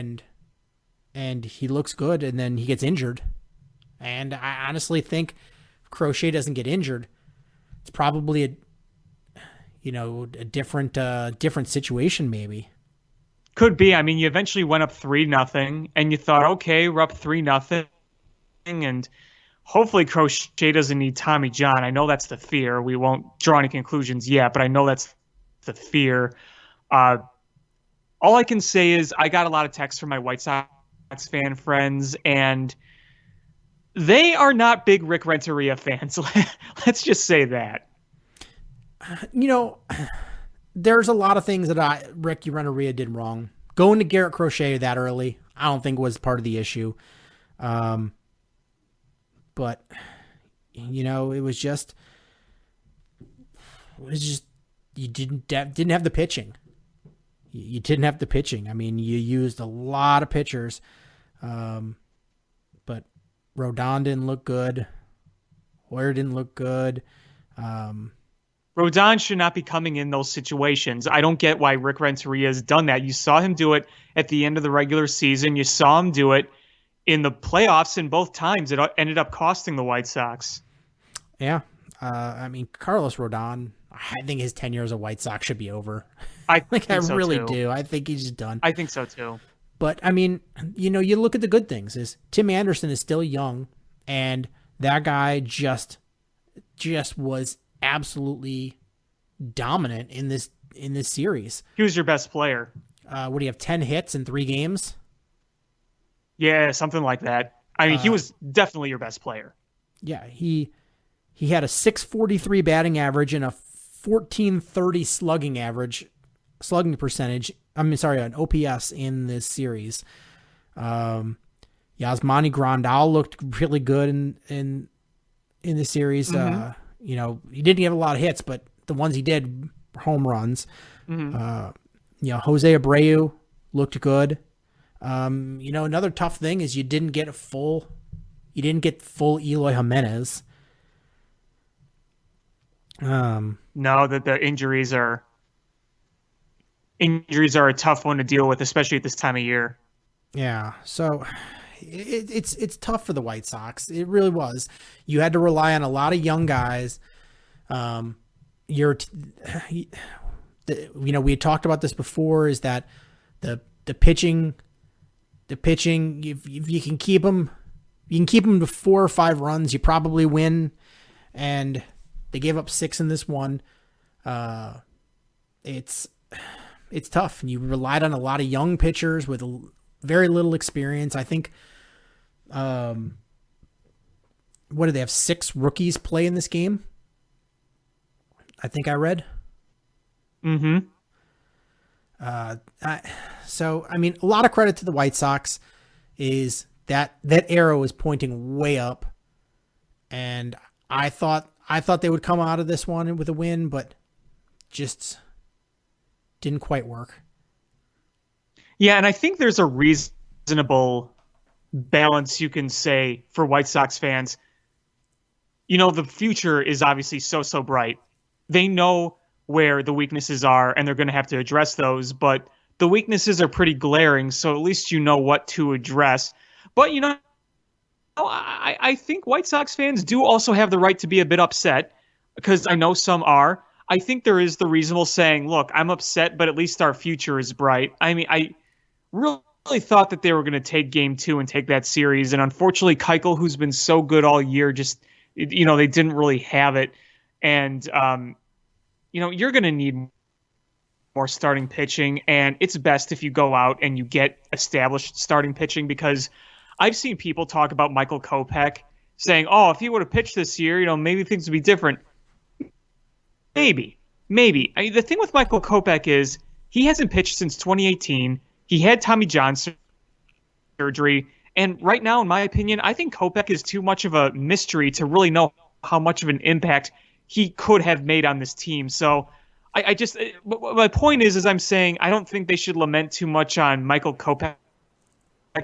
and he looks good, and then he gets injured. And I honestly think if Crochet doesn't get injured, it's probably a different situation maybe. Could be. I mean, you eventually went up 3-0, and you thought, okay, we're up 3-0, and hopefully Crochet doesn't need Tommy John. I know that's the fear. We won't draw any conclusions yet, but I know that's the fear. All I can say is I got a lot of texts from my White Sox fan friends, and they are not big Rick Renteria fans. Let's just say that. There's a lot of things that Rick Renteria did wrong. Going to Garrett Crochet that early, I don't think was part of the issue. But it was just you didn't have the pitching. You didn't have the pitching. I mean, you used a lot of pitchers, but Rodon didn't look good. Hoyer didn't look good. Rodon should not be coming in those situations. I don't get why Rick Renteria has done that. You saw him do it at the end of the regular season. You saw him do it in the playoffs, and both times it ended up costing the White Sox. Yeah. Carlos Rodon, I think his tenure as a White Sox should be over. I really do. I think he's just done. I think so too. But you look at the good things. Is Tim Anderson is still young, and that guy just was absolutely dominant in this series. He was your best player. What do you have? 10 hits in 3 games? Yeah, something like that. I mean, he was definitely your best player. Yeah, he had a .643 batting average and a .1430 slugging percentage. An OPS in this series. Yasmani Grandal looked really good in the series. Mm-hmm. He didn't have a lot of hits, but the ones he did were home runs. Mm-hmm. Jose Abreu looked good. Another tough thing is you didn't get full Eloy Jimenez. No, that the injuries are a tough one to deal with, especially at this time of year. Yeah, so it's tough for the White Sox. It really was. You had to rely on a lot of young guys. We had talked about this before. Is that the pitching? The pitching, if you can keep them, to 4 or 5 runs, you probably win. And they gave up 6 in this one. It's tough. You relied on a lot of young pitchers with very little experience. I think, what do they have? 6 rookies play in this game? I think I read. Mm-hmm. A lot of credit to the White Sox is that arrow is pointing way up. And I thought they would come out of this one with a win, but just didn't quite work. Yeah, and I think there's a reasonable balance you can say for White Sox fans. The future is obviously so bright. They know where the weaknesses are, and they're going to have to address those, but the weaknesses are pretty glaring, so at least you know what to address. But, I think White Sox fans do also have the right to be a bit upset, because I know some are. I think there is the reasonable saying, look, I'm upset, but at least our future is bright. I mean, I really thought that they were going to take Game 2 and take that series, and unfortunately, Keuchel, who's been so good all year, just, they didn't really have it. And, you're going to need more starting pitching, and it's best if you go out and you get established starting pitching, because I've seen people talk about Michael Kopech saying, oh, if he would have pitched this year, maybe things would be different. Maybe. The thing with Michael Kopech is he hasn't pitched since 2018. He had Tommy John surgery, and right now, in my opinion, I think Kopech is too much of a mystery to really know how much of an impact he could have made on this team. So my point is I'm saying I don't think they should lament too much on Michael Kopech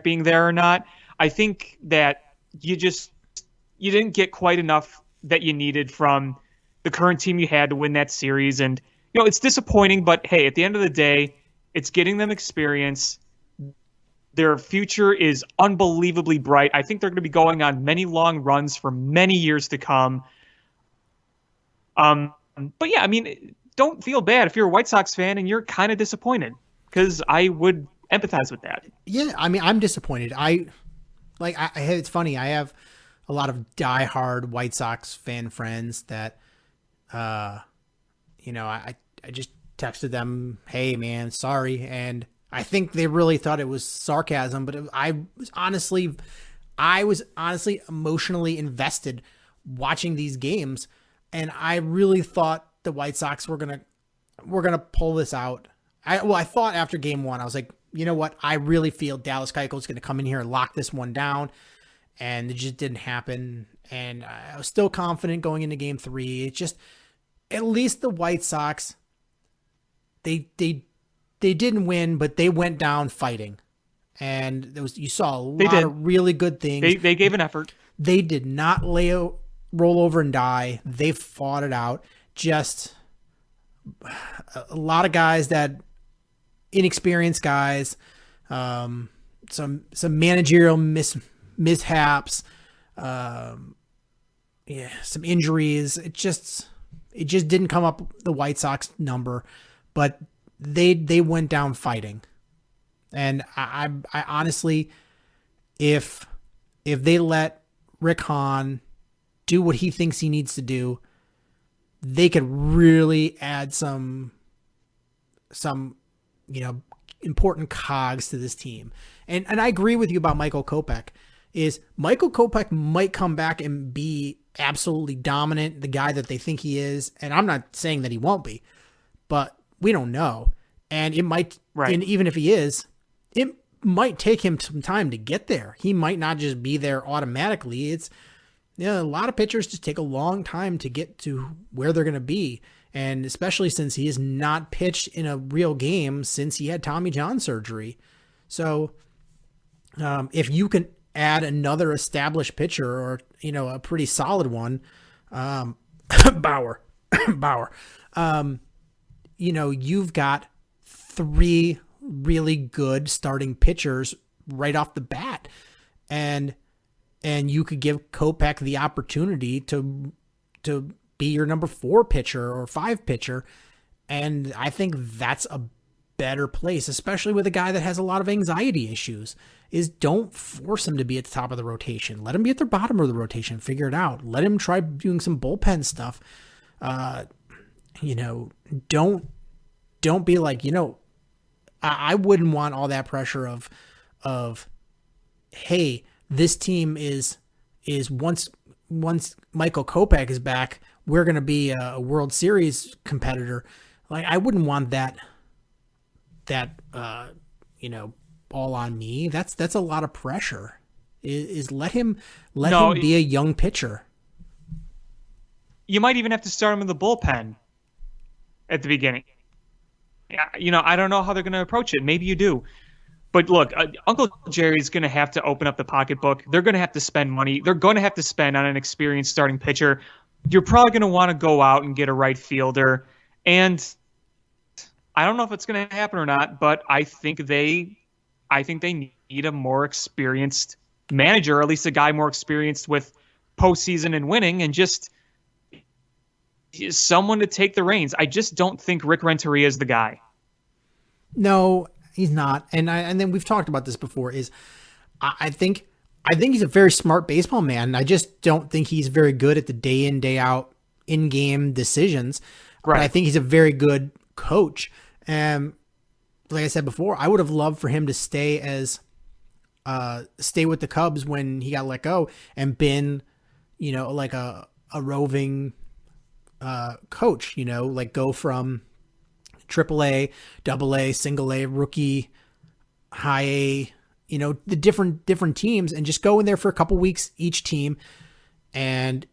being there or not. I think that you didn't get quite enough that you needed from the current team you had to win that series. And, it's disappointing, but hey, at the end of the day, it's getting them experience. Their future is unbelievably bright. I think they're going to be going on many long runs for many years to come. But yeah, don't feel bad if you're a White Sox fan and you're kind of disappointed, because I would empathize with that. Yeah, I'm disappointed. It's funny. I have a lot of diehard White Sox fan friends that, I just texted them, "Hey man, sorry," and I think they really thought it was sarcasm, but I was honestly emotionally invested watching these games, and I really thought the White Sox were gonna pull this out. I thought after game one, I was like, you know what? I really feel Dallas Keuchel's going to come in here and lock this one down, and it just didn't happen. And I was still confident going into game three. It's just, at least the White Sox, they didn't win, but they went down fighting. And you saw a lot of really good things. They gave an effort. They did not roll over and die. They fought it out. Just a lot of guys inexperienced guys, some managerial mishaps, some injuries. It just didn't come up the White Sox number, but they went down fighting. And I honestly, if they let Rick Hahn do what he thinks he needs to do, they could really add some important cogs to this team. And I agree with you about Michael Kopech. Michael Kopech might come back and be absolutely dominant, the guy that they think he is. And I'm not saying that he won't be, but we don't know. And it might, right. And even if he is, it might take him some time to get there. He might not just be there automatically. A lot of pitchers just take a long time to get to where they're going to be. And especially since he has not pitched in a real game since he had Tommy John surgery. So if you can add another established pitcher or, a pretty solid one, Bauer, you've got three really good starting pitchers right off the bat. And you could give Kopech the opportunity to be your number 4 pitcher or 5 pitcher. And I think that's a better place, especially with a guy that has a lot of anxiety issues, is don't force him to be at the top of the rotation. Let him be at the bottom of the rotation. Figure it out. Let him try doing some bullpen stuff. Don't be like, I wouldn't want all that pressure of, hey, this team is once Michael Kopech is back, we're going to be a World Series competitor. Like, I wouldn't want that all on me. That's a lot of pressure. Let him be a young pitcher. You might even have to start him in the bullpen at the beginning. I don't know how they're going to approach it. Maybe you do. But look, Uncle Jerry's going to have to open up the pocketbook. They're going to have to spend money. They're going to have to spend on an experienced starting pitcher. You're probably going to want to go out and get a right fielder. And I don't know if it's going to happen or not, but I think they need a more experienced manager, or at least a guy more experienced with postseason and winning, and just someone to take the reins. I just don't think Rick Renteria is the guy. No, he's not. And then we've talked about this before. I think he's a very smart baseball man. I just don't think he's very good at the day in, day out, in-game decisions. Right. But I think he's a very good coach. And like I said before, I would have loved for him to stay with the Cubs when he got let go and been, like a roving coach, like go from AAA, AA, single A, rookie, high A, the different teams, and just go in there for a couple weeks each team and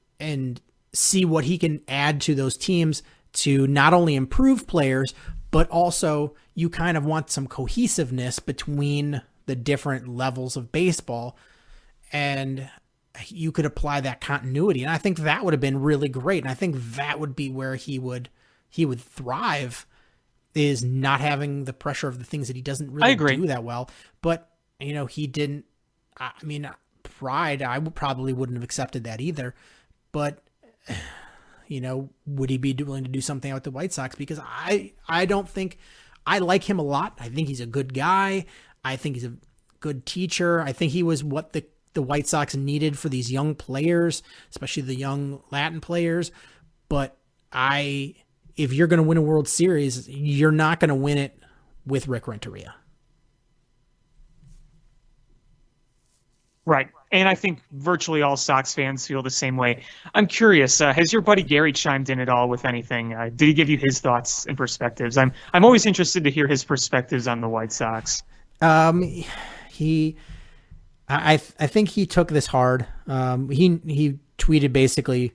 see what he can add to those teams to not only improve players, but also you kind of want some cohesiveness between the different levels of baseball, and you could apply that continuity. And I think that would have been really great. And I think that would be where he would thrive, is not having the pressure of the things that he doesn't really do that well. But, he didn't, Pride, I probably wouldn't have accepted that either. But, would he be willing to do something out with the White Sox? Because I don't think, I like him a lot. I think he's a good guy. I think he's a good teacher. I think he was what the White Sox needed for these young players, especially the young Latin players. But if you're going to win a World Series, you're not going to win it with Rick Renteria. Right. And I think virtually all Sox fans feel the same way. I'm curious, has your buddy Gary chimed in at all with anything? Did he give you his thoughts and perspectives? I'm always interested to hear his perspectives on the White Sox. I think he took this hard. He tweeted basically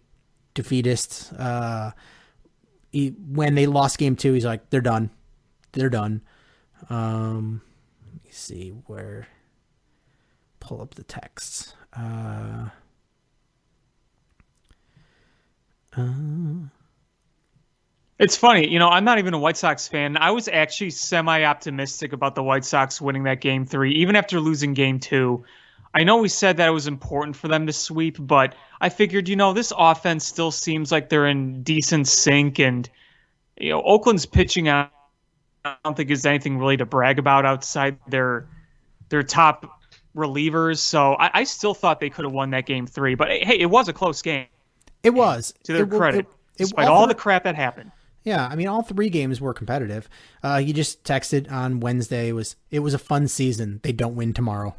defeatist. When they lost game 2, he's like, they're done. They're done. Let me see where. Pull up the texts. It's funny, I'm not even a White Sox fan. I was actually semi-optimistic about the White Sox winning that game 3, even after losing game 2. I know we said that it was important for them to sweep, but I figured, this offense still seems like they're in decent sync, and Oakland's pitching, I don't think is anything really to brag about outside their top relievers. So I still thought they could have won that game 3, but hey, it was a close game. It was, to their credit, despite all the crap that happened. Yeah, all 3 games were competitive. He just texted on Wednesday. It was a fun season. They don't win tomorrow.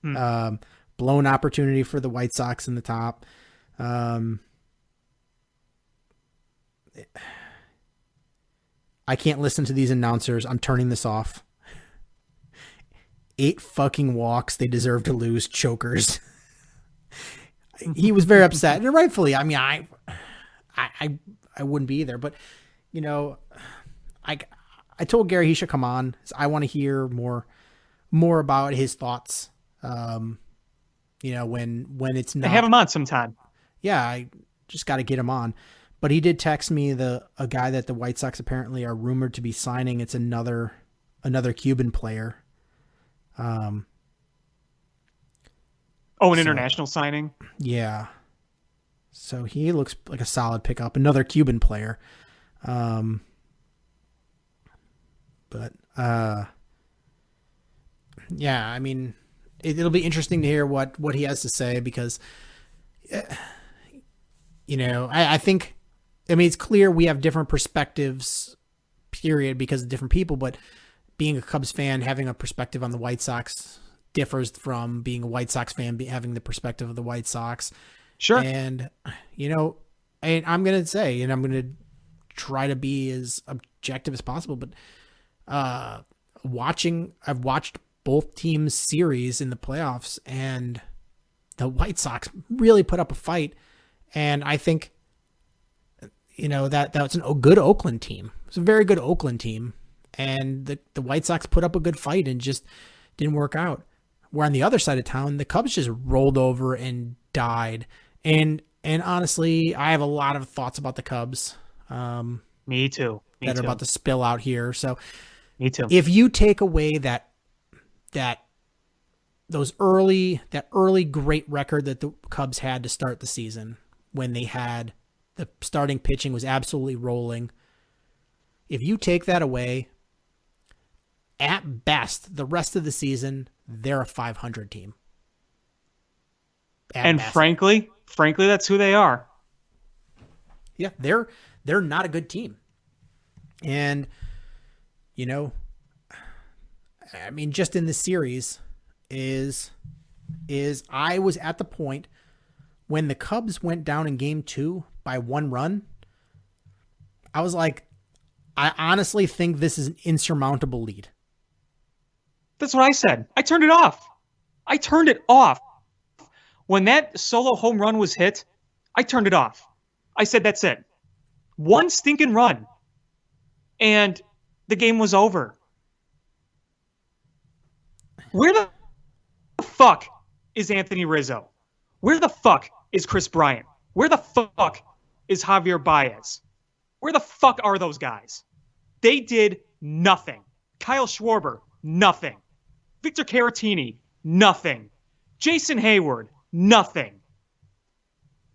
Blown opportunity for the White Sox in the top. I can't listen to these announcers. I'm turning this off. 8 fucking walks. They deserve to lose. Chokers. He was very upset, and rightfully. I wouldn't be either, but I told Gary he should come on. I want to hear more about his thoughts. When it's not. I have him on sometime. Yeah, I just got to get him on. But he did text me a guy that the White Sox apparently are rumored to be signing. It's another Cuban player. An international signing? Yeah. So he looks like a solid pickup. Another Cuban player. Yeah, it'll be interesting to hear what he has to say, because, I think, it's clear we have different perspectives, period, because of different people, but being a Cubs fan, having a perspective on the White Sox differs from being a White Sox fan, having the perspective of the White Sox. Sure. And, I'm going to say, and I'm going to try to be as objective as possible, but I've watched both teams' series in the playoffs, and the White Sox really put up a fight. And I think, that's a good Oakland team. It's a very good Oakland team. And the White Sox put up a good fight and just didn't work out. Where on the other side of town, the Cubs just rolled over and died. And honestly, I have a lot of thoughts about the Cubs. Me too. That are about to spill out here. So me too. If you take away that early great record that the Cubs had to start the season, when they had the starting pitching was absolutely rolling. If you take that away, at best, the rest of the season, they're a 500 team. And best. frankly, that's who they are. Yeah, they're not a good team. And, just in this series is I was at the point when the Cubs went down in game 2 by 1 run. I was like, I honestly think this is an insurmountable lead. That's what I said. I turned it off. When that solo home run was hit, I turned it off. I said, that's it. 1 stinking run. And the game was over. Where the fuck is Anthony Rizzo? Where the fuck is Chris Bryant? Where the fuck is Javier Baez? Where the fuck are those guys? They did nothing. Kyle Schwarber, nothing. Victor Caratini, nothing. Jason Hayward, nothing.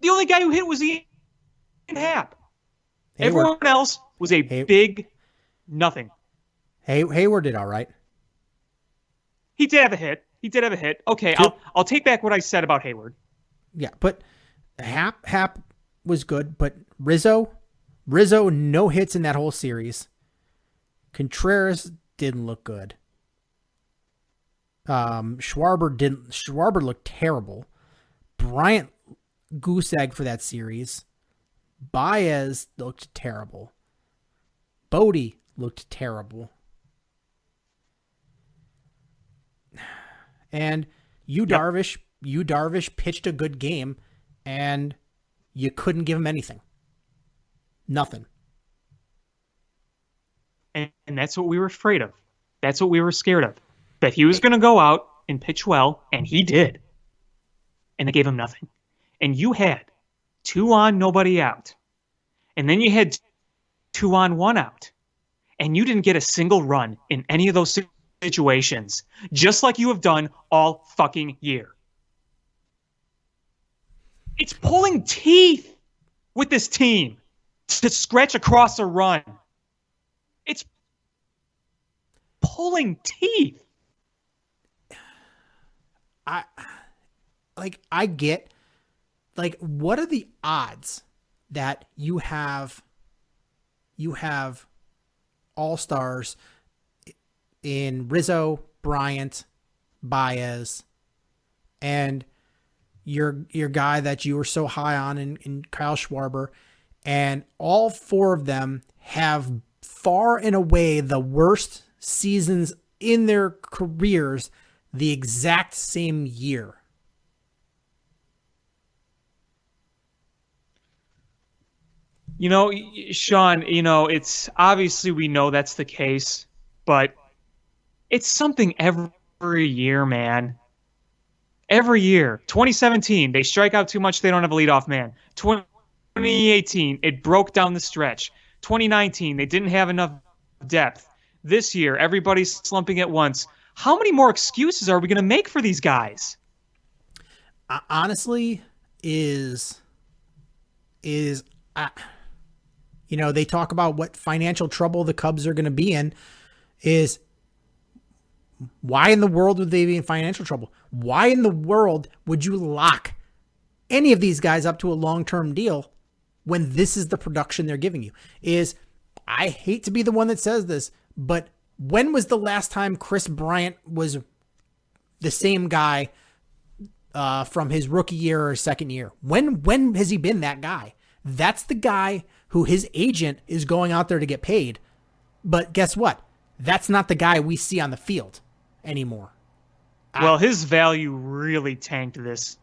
The only guy who hit was Ian Happ. Everyone else was a big nothing. Hayward did all right. He did have a hit. Okay, I'll take back what I said about Hayward. Yeah, but Happ was good, but Rizzo, no hits in that whole series. Contreras didn't look good. Schwarber looked terrible. Bryant goose egg for that series. Baez looked terrible. Bodie looked terrible. And Darvish pitched a good game, and you couldn't give him anything. Nothing. And that's what we were afraid of. That's what we were scared of. That he was going to go out and pitch well, and he did. And they gave him nothing. And you had 2 on, nobody out. And then you had 2 on, 1 out. And you didn't get a single run in any of those situations, just like you have done all fucking year. It's pulling teeth with this team to scratch across a run. It's pulling teeth. I get, what are the odds that you have all-stars in Rizzo, Bryant, Baez, and your guy that you were so high on in Kyle Schwarber, and all 4 of them have far and away the worst seasons in their careers the exact same year? Sean, it's obviously we know that's the case, but it's something every year, man. Every year. 2017, they strike out too much, they don't have a leadoff man. 2018, it broke down the stretch. 2019, they didn't have enough depth. This year, everybody's slumping at once. How many more excuses are we going to make for these guys? Honestly, they talk about what financial trouble the Cubs are going to be in. Is why in the world would they be in financial trouble? Why in the world would you lock any of these guys up to a long-term deal when this is the production they're giving you? I hate to be the one that says this, but when was the last time Chris Bryant was the same guy from his rookie year or second year? When has he been that guy? That's the guy who his agent is going out there to get paid. But guess what? That's not the guy we see on the field anymore. Well, his value really tanked this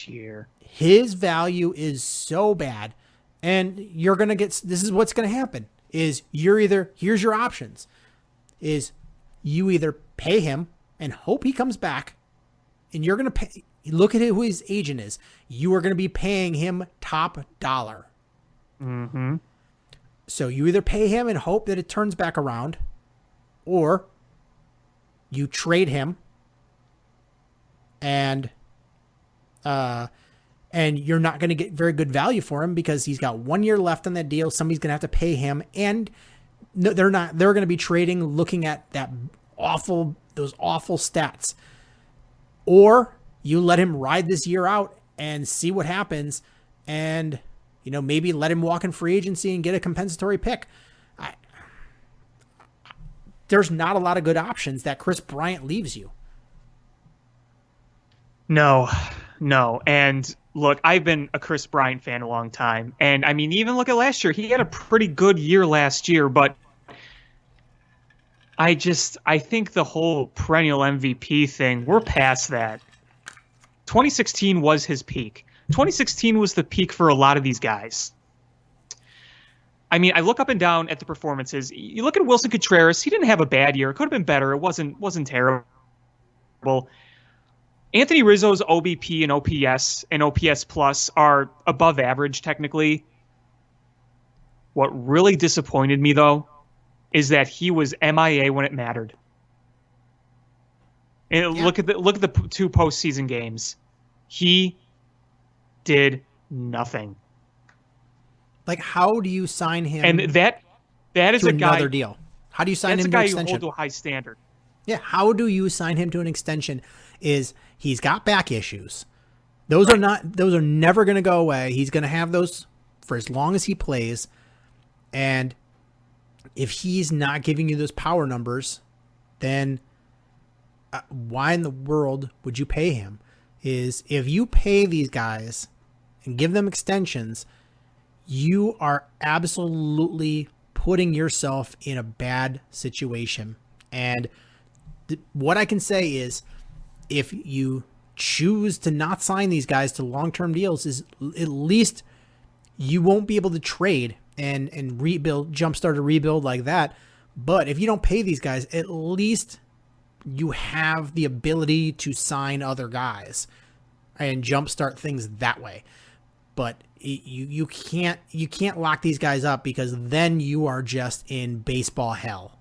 year. His value is so bad. And you're going to this is what's going to happen is here's your options, is you either pay him and hope he comes back, and you're going to pay, look at who his agent is. You are going to be paying him top dollar. Mm-hmm. So you either pay him and hope that it turns back around, or you trade him and you're not going to get very good value for him because he's got 1 year left on that deal. Somebody's going to have to pay him, and they're going to be trading looking at those awful stats. Or you let him ride this year out and see what happens, and maybe let him walk in free agency and get a compensatory pick. There's not a lot of good options that Chris Bryant leaves you. No. And look, I've been a Chris Bryant fan a long time. And I mean, even look at last year. He had a pretty good year last year, but I think the whole perennial MVP thing, we're past that. 2016 was his peak. 2016 was the peak for a lot of these guys. I mean, I look up and down at the performances. You look at Wilson Contreras, he didn't have a bad year. It could have been better. It wasn't terrible. Anthony Rizzo's OBP and OPS and OPS plus are above average technically. What really disappointed me, though, is that he was MIA when it mattered. And look at the 2 postseason games. He did nothing. Like, how do you sign him? And that is to a guy. another deal. How do you sign That's him a to an guy you extension? hold to a high standard. Yeah, how do you sign him to an extension? Is he's got back issues. Those are never going to go away. He's going to have those for as long as he plays. And if he's not giving you those power numbers, then why in the world would you pay him? Is if you pay these guys and give them extensions, you are absolutely putting yourself in a bad situation. And what I can say is, if you choose to not sign these guys to long-term deals, is at least you won't be able to trade and rebuild, jumpstart a rebuild like that. But if you don't pay these guys, at least you have the ability to sign other guys and jumpstart things that way. But you can't lock these guys up, because then you are just in baseball hell.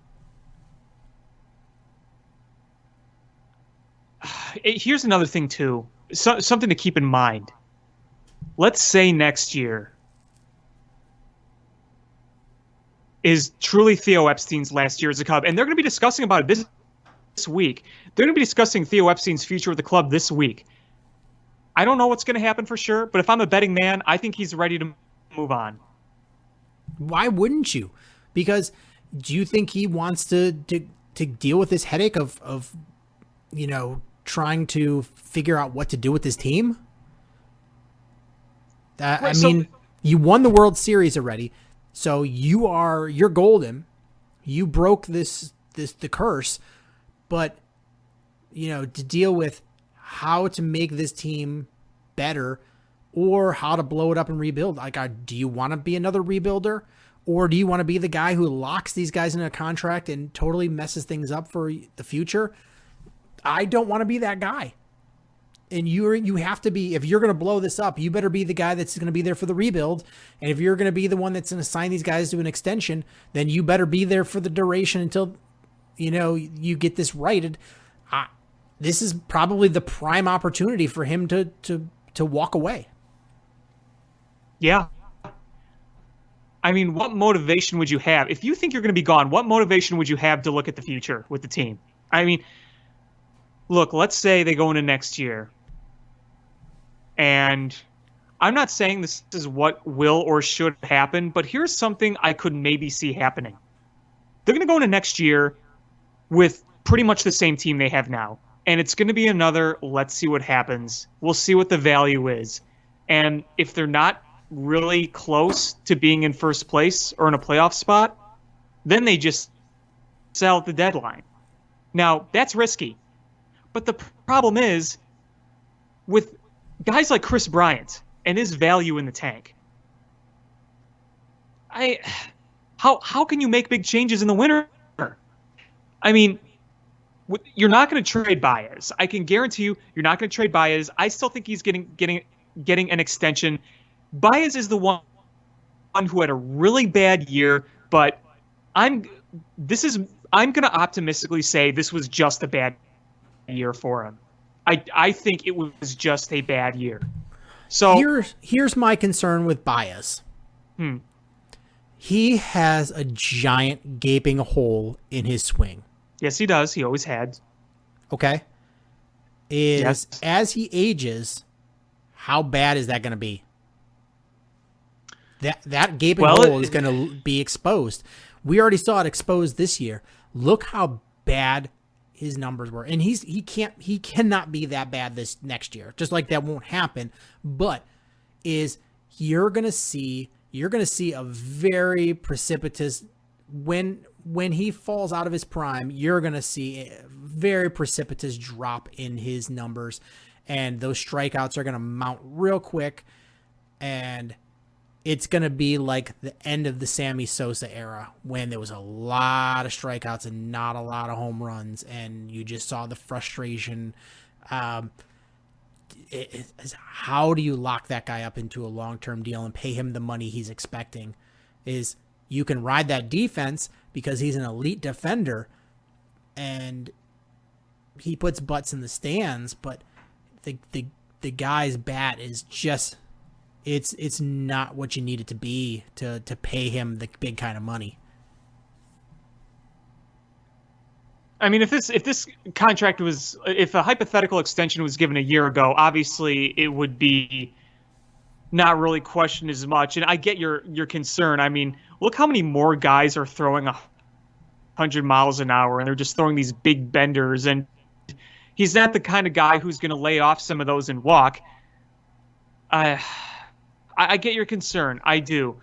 Here's another thing too. Something to keep in mind. Let's say next year is truly Theo Epstein's last year as a Cub, and they're going to be discussing about it this week. They're going to be discussing Theo Epstein's future with the club this week. I don't know what's going to happen for sure, but if I'm a betting man, I think he's ready to move on. Why wouldn't you? Because do you think he wants to deal with this headache of trying to figure out what to do with his team? You won the World Series already, so you're golden. You broke the curse, but to deal with how to make this team better or how to blow it up and rebuild. Like, do you want to be another rebuilder, or do you want to be the guy who locks these guys in a contract and totally messes things up for the future? I don't want to be that guy. And you have to be, if you're going to blow this up, you better be the guy that's going to be there for the rebuild. And if you're going to be the one that's going to sign these guys to an extension, then you better be there for the duration until, you get this righted. This is probably the prime opportunity for him to walk away. Yeah. I mean, what motivation would you have? If you think you're going to be gone, what motivation would you have to look at the future with the team? I mean, look, let's say they go into next year. And I'm not saying this is what will or should happen, but here's something I could maybe see happening. They're going to go into next year with pretty much the same team they have now. And it's going to be another, let's see what happens. We'll see what the value is. And if they're not really close to being in first place or in a playoff spot, then they just sell at the deadline. Now, that's risky. But the problem is, with guys like Chris Bryant and his value in the tank, how can you make big changes in the winter? I mean, you're not going to trade Baez. I can guarantee you're not going to trade Baez. I still think he's getting an extension. Baez is the one who had a really bad year, but I'm going to optimistically say this was just a bad year for him. I think it was just a bad year. So here's my concern with Baez. He has a giant gaping hole in his swing. Yes, he does. He always had. Okay. As he ages, how bad is that going to be? That gaping hole is going to be exposed. We already saw it exposed this year. Look how bad his numbers were, and he cannot be that bad this next year. Just like that won't happen. But you're gonna see a very precipitous when he falls out of his prime. You're gonna see a very precipitous drop in his numbers, and those strikeouts are gonna mount real quick. And it's going to be like the end of the Sammy Sosa era when there was a lot of strikeouts and not a lot of home runs, and you just saw the frustration. How do you lock that guy up into a long-term deal and pay him the money he's expecting? Is you can ride that defense because he's an elite defender and he puts butts in the stands, but the guy's bat is just it's not what you need it to be to pay him the big kind of money. I mean, if this contract was, if a hypothetical extension was given a year ago, obviously it would be not really questioned as much. And I get your concern. I mean, look how many more guys are throwing 100 miles an hour, and they're just throwing these big benders. And he's not the kind of guy who's going to lay off some of those and walk. I get your concern. I do.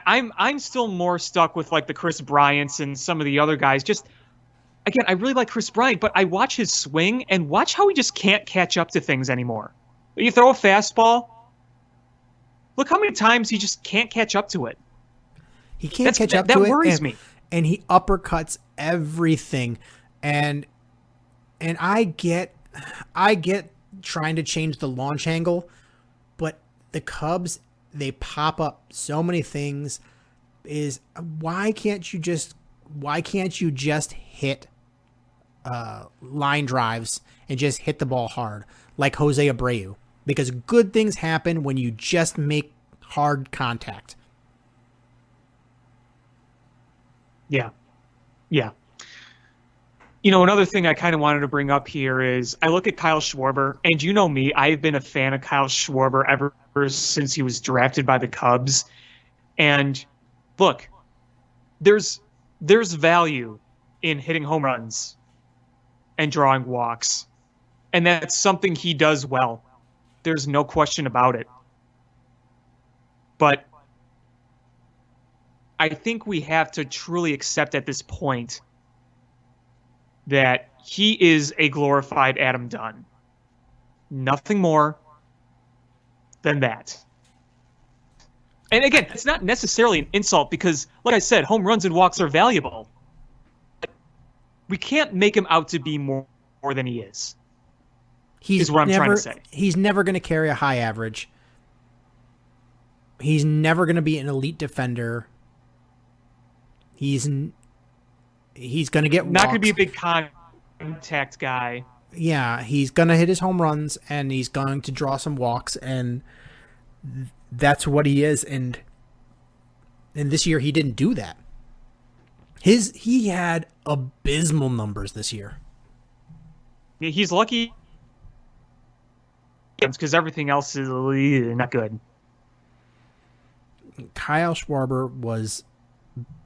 I'm still more stuck with like the Chris Bryants and some of the other guys. Just again, I really like Chris Bryant, but I watch his swing and watch how he just can't catch up to things anymore. You throw a fastball, look how many times he just can't catch up to it. He can't catch up to it. That worries me. And he uppercuts everything. And I get trying to change the launch angle, but the Cubs, they pop up so many things. Is why can't you just hit line drives and just hit the ball hard like Jose Abreu? Because good things happen when you just make hard contact. Yeah. You know, another thing I kind of wanted to bring up here is I look at Kyle Schwarber, and you know me, I've been a fan of Kyle Schwarber ever since he was drafted by the Cubs. And look, there's value in hitting home runs and drawing walks. And that's something he does well. There's no question about it. But I think we have to truly accept at this point that he is a glorified Adam Dunn. Nothing more than that. And again, it's not necessarily an insult because, like I said, home runs and walks are valuable. We can't make him out to be more than he is. Is what I'm trying to say. He's never going to carry a high average. He's never going to be an elite defender. He's going to get not going to walks. be a big contact guy. Yeah, he's going to hit his home runs and he's going to draw some walks, and that's what he is. And this year he didn't do that. He had abysmal numbers this year. He's lucky because everything else is not good. Kyle Schwarber was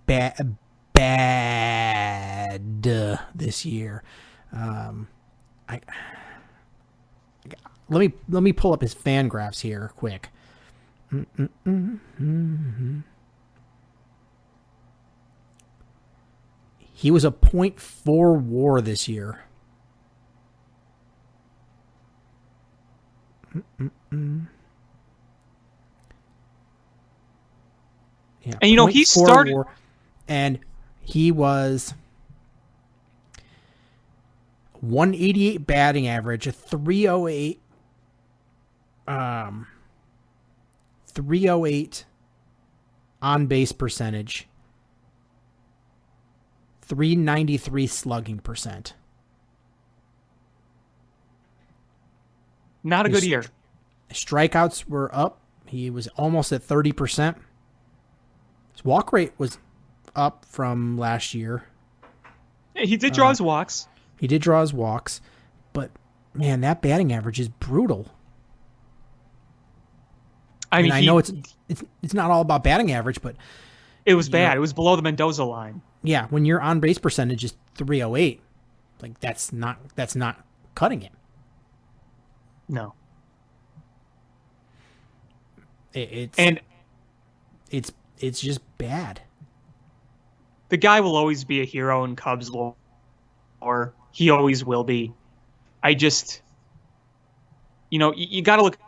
bad this year. Let me pull up his fan graphs here quick. He was a .4 WAR this year. Yeah, and you know, he started WAR, and he was 188 batting average, a 308 on base percentage, 393 slugging percent. Not a good year. Strikeouts were up. He was almost at 30%. His walk rate was up from last year. Yeah, he did draw his walks. He did draw his walks, but man, that batting average is brutal. I mean, I know it's not all about batting average, but it was bad. It was below the Mendoza line. Yeah, when your on base percentage is 308, like that's not cutting it. No. It's just bad. The guy will always be a hero in Cubs lore. He always will be. I just, you know, you got to look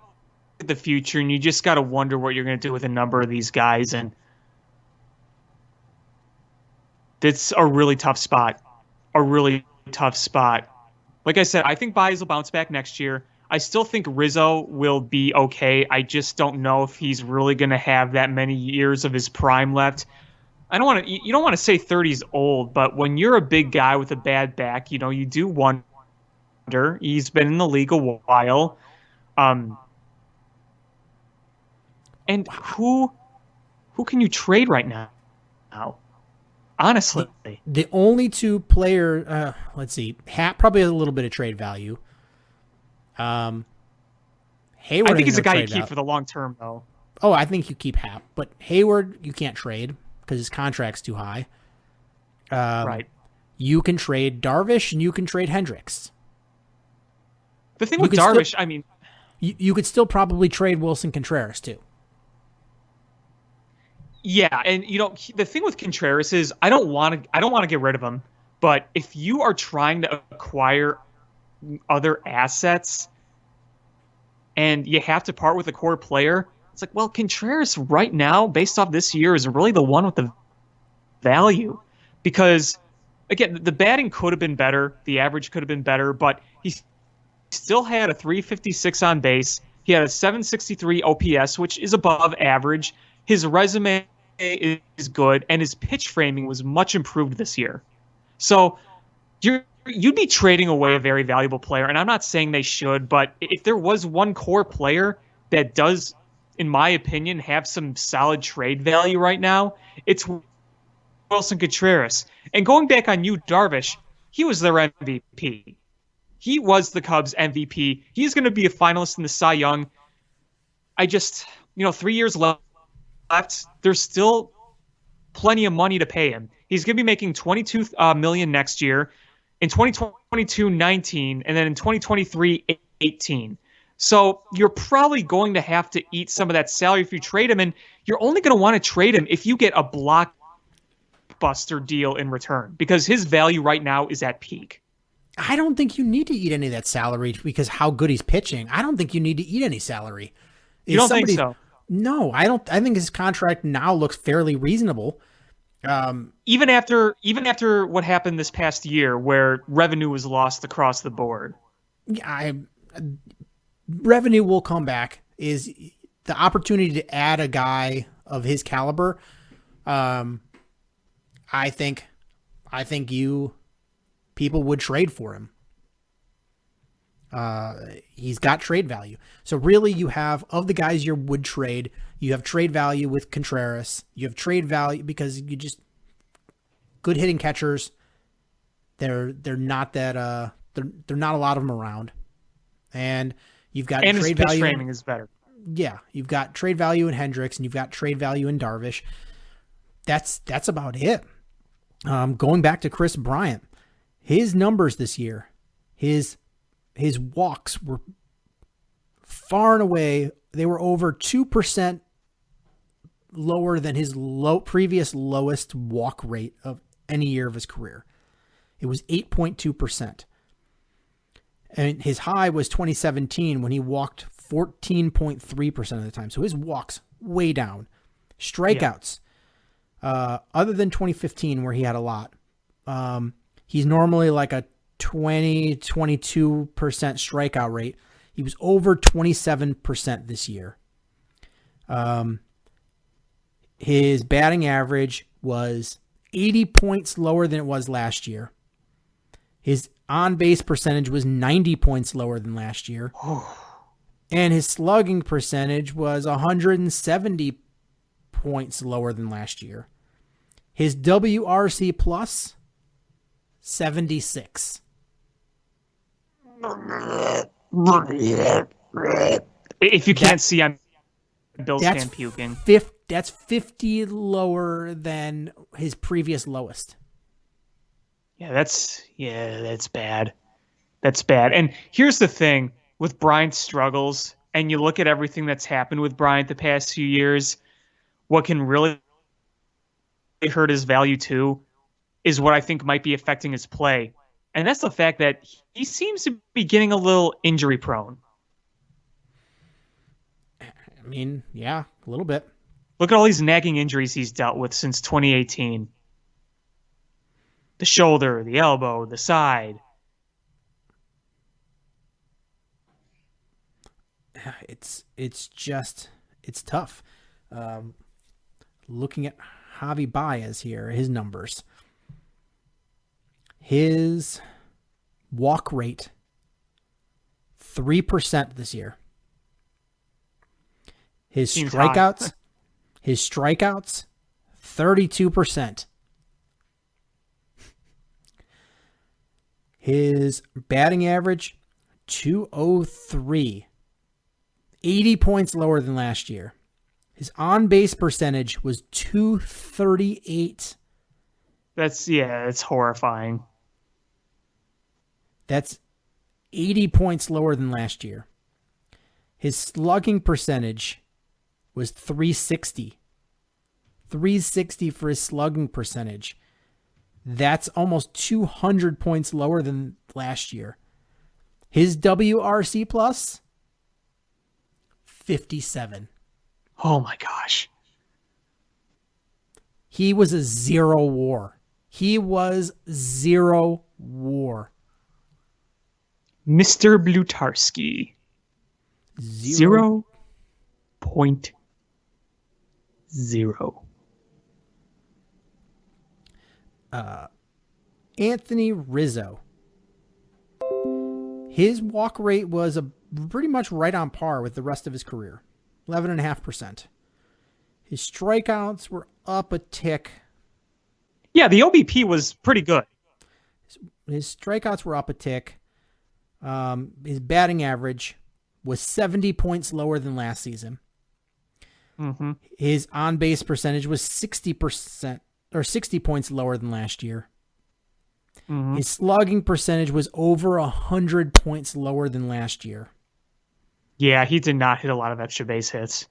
at the future, and you just got to wonder what you're going to do with a number of these guys, and it's a really tough spot. A really tough spot. Like I said, I think Baez will bounce back next year. I still think Rizzo will be okay. I just don't know if he's really going to have that many years of his prime left. You don't want to say 30's old, but when you're a big guy with a bad back, you do wonder. He's been in the league a while. And who can you trade right now? Honestly, the only two player, let's see, Hat probably has a little bit of trade value. Hayward, I think he's no a guy you trade keep value. for the long term, though. Oh, I think you keep Hap, but Hayward you can't trade because his contract's too high. Right. You can trade Darvish and you can trade Hendricks. The thing with Darvish, I mean, you could still probably trade Wilson Contreras too. yeah, and the thing with Contreras is I don't want to get rid of him, but if you are trying to acquire other assets and you have to part with a core player, it's like, well, Contreras right now, based off this year, is really the one with the value. Because, again, the batting could have been better, the average could have been better, but he still had a 356 on base. He had a 763 OPS, which is above average. His resume is good, and his pitch framing was much improved this year. So you'd be trading away a very valuable player, and I'm not saying they should, but if there was one core player that does, in my opinion, have some solid trade value right now, it's Wilson Contreras. And going back on Darvish, he was their MVP. He was the Cubs MVP. He's going to be a finalist in the Cy Young. I just, 3 years left. There's still plenty of money to pay him. He's going to be making $22 million next year. In 2022, 19, and then in 2023, 18. So you're probably going to have to eat some of that salary if you trade him, and you're only going to want to trade him if you get a blockbuster deal in return, because his value right now is at peak. I don't think you need to eat any of that salary because how good he's pitching. I don't think you need to eat any salary. You don't think so? No, I don't. I think his contract now looks fairly reasonable. Even after what happened this past year, where revenue was lost across the board. Revenue will come back. Is the opportunity to add a guy of his caliber? I think people would trade for him. He's got trade value. So really you have, of the guys you would trade, you have trade value with Contreras. You have trade value because you just good hitting catchers. They're not that they're not a lot of them around. And you've got and trade his pitch value. framing is better. Yeah, you've got trade value in Hendricks and you've got trade value in Darvish. That's about it. Going back to Chris Bryant, his numbers this year, his walks were far and away, they were over 2% lower than his previous lowest walk rate of any year of his career. It was 8.2%. And his high was 2017 when he walked 14.3% of the time. So his walks way down. Strikeouts, other than 2015 where he had a lot, he's normally like a 22% strikeout rate. He was over 27% this year. His batting average was 80 points lower than it was last year. His on-base percentage was 90 points lower than last year. And his slugging percentage was 170 points lower than last year. His WRC plus, 76. If you can't see, I'm Bill's fan puking. That's 50 lower than his previous lowest. Yeah, that's bad. That's bad. And here's the thing with Bryant's struggles, and you look at everything that's happened with Bryant the past few years, what can really hurt his value too is what I think might be affecting his play. And that's the fact that he seems to be getting a little injury prone. mean, yeah, a little bit. Look at all these nagging injuries he's dealt with since 2018. The shoulder, the elbow, the side. It's tough. Looking at Javi Baez here, his numbers. His walk rate, 3% this year. His Seems strikeouts, 32%. His batting average, 203. 80 points lower than last year. His on-base percentage was 238. It's horrifying. That's 80 points lower than last year. His slugging percentage was 360. 360 for his slugging percentage. That's almost 200 points lower than last year. His WRC plus, 57. Oh my gosh. He was a zero WAR. Mr. Blutarski. 0.0. Anthony Rizzo. His walk rate was pretty much right on par with the rest of his career, 11.5%. His strikeouts were up a tick. Yeah, the OBP was pretty good. His strikeouts were up a tick. His batting average was 70 points lower than last season. Mm-hmm. His on-base percentage was 60% or 60 points lower than last year. Mm-hmm. His slugging percentage was over 100 points lower than last year. Yeah, he did not hit a lot of extra base hits.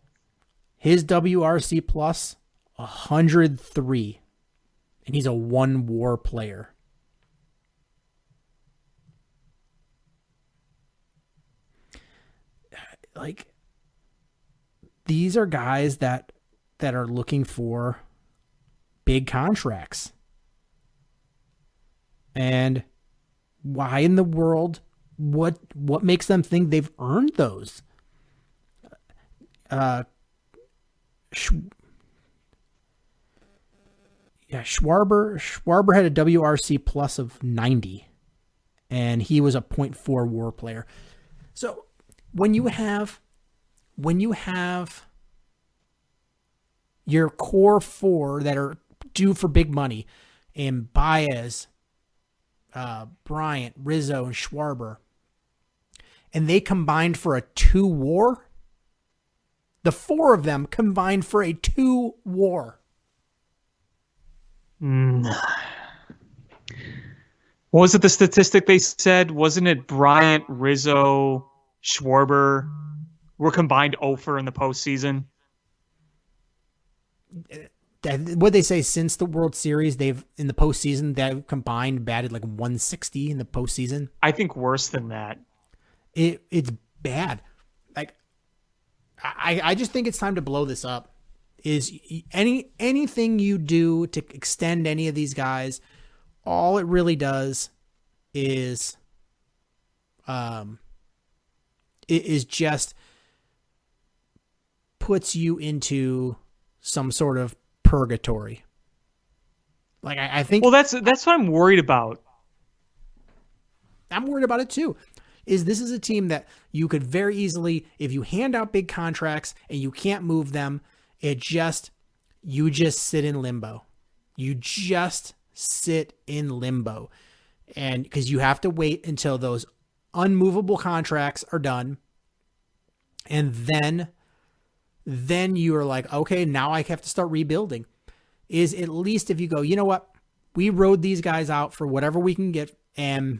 His WRC plus, 103. And he's a one WAR player. Like, these are guys that are looking for big contracts. And why in the world, what makes them think they've earned those? Schwarber had a WRC plus of 90, and he was a .4 WAR player. So when you have your core four that are due for big money, and Baez, Bryant, Rizzo, and Schwarber, and they combined for a 2 WAR, the four of them combined for a 2 WAR. What was it, the statistic they said? Wasn't it Bryant, Rizzo, Schwarber were combined 0 in the postseason? What they say, since the World Series, in the postseason, they've combined batted like 160 in the postseason. I think worse than that. It's bad. Like, I just think it's time to blow this up. Is anything you do to extend any of these guys, all it really does is just puts you into some sort of purgatory. Like, I think. Well, that's what I'm worried about. I'm worried about it too. This is a team that you could very easily, if you hand out big contracts and you can't move them, you just sit in limbo. You just sit in limbo. And because you have to wait until those unmovable contracts are done. And then you are like, okay, now I have to start rebuilding. Is at least if you go, you know what? We rode these guys out for whatever we can get, and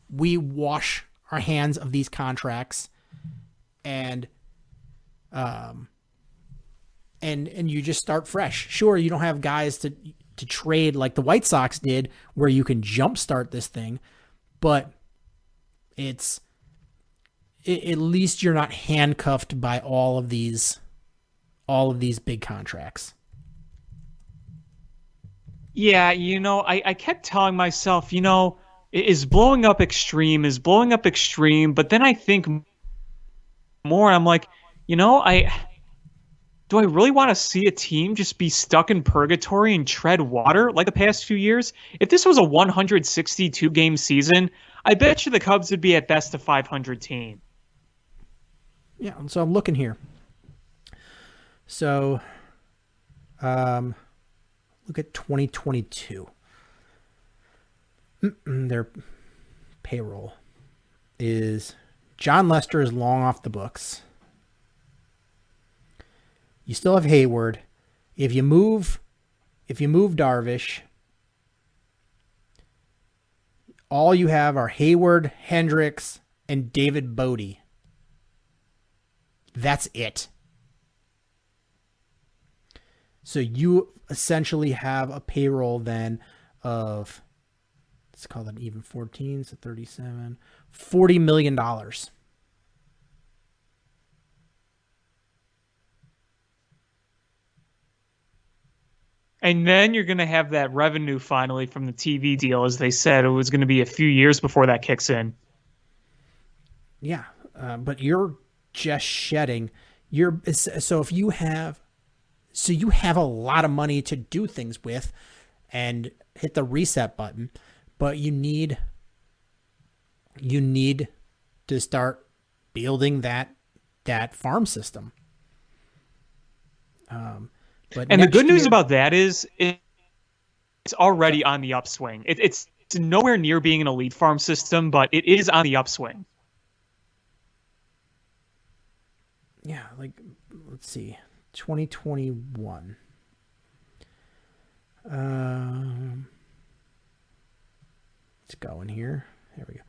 we wash our hands of these contracts, and you just start fresh. Sure, you don't have guys to trade like the White Sox did, where you can jumpstart this thing, but at least you're not handcuffed by all of these all of these big contracts. Yeah, I kept telling myself, is blowing up extreme, but then I think more, I'm like, do I really want to see a team just be stuck in purgatory and tread water like the past few years? If this was a 162 game season, I bet you the Cubs would be at best a 500 team. Yeah, so I'm looking here. So, look at 2022. Their payroll is John Lester is long off the books. You still have Hayward. If you move Darvish, all you have are Hayward, Hendricks, and David Bodie. That's it. So you essentially have a payroll then of, let's call that even 14, so 37, $40 million. And then you're going to have that revenue finally from the TV deal, as they said. It was going to be a few years before that kicks in. Yeah, but you're just shedding. You have a lot of money to do things with and hit the reset button, but you need to start building that farm system. But the good news about that is it's already on the upswing. It's nowhere near being an elite farm system, but it is on the upswing. Yeah, like, let's see, 2021. Let's go in here. There we go.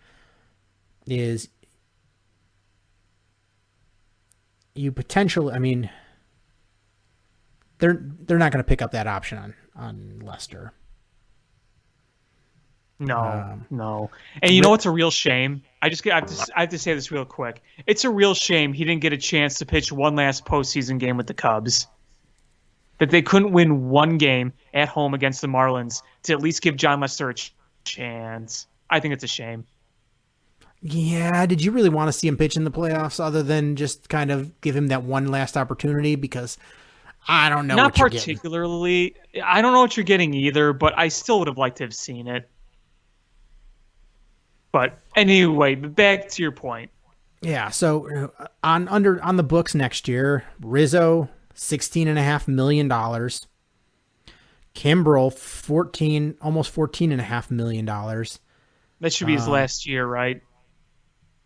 Is you potentially, I mean, they're not going to pick up that option on Lester. No. And you know what's a real shame? I have to say this real quick. It's a real shame he didn't get a chance to pitch one last postseason game with the Cubs. That they couldn't win one game at home against the Marlins to at least give John Lester a chance. I think it's a shame. Yeah, did you really want to see him pitch in the playoffs other than just kind of give him that one last opportunity? Because I don't know. Not particularly. I don't know what you're getting either, but I still would have liked to have seen it. But anyway, back to your point. Yeah, so on the books next year, Rizzo, $16.5 million. Kimbrel, almost $14.5 million. That should be his last year, right?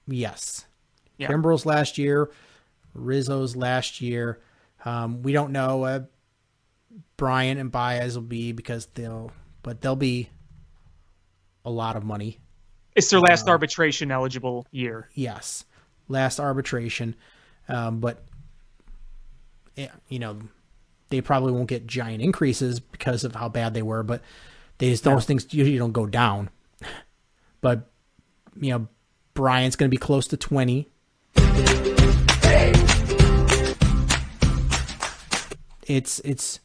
Yes. Yeah. Kimbrel's last year, Rizzo's last year. We don't know Bryant and Baez will be because they'll be a lot of money. It's their last arbitration eligible year. Yes, last arbitration. But they probably won't get giant increases because of how bad they were. But those things usually don't go down. But Bryant's going to be close to 20. It's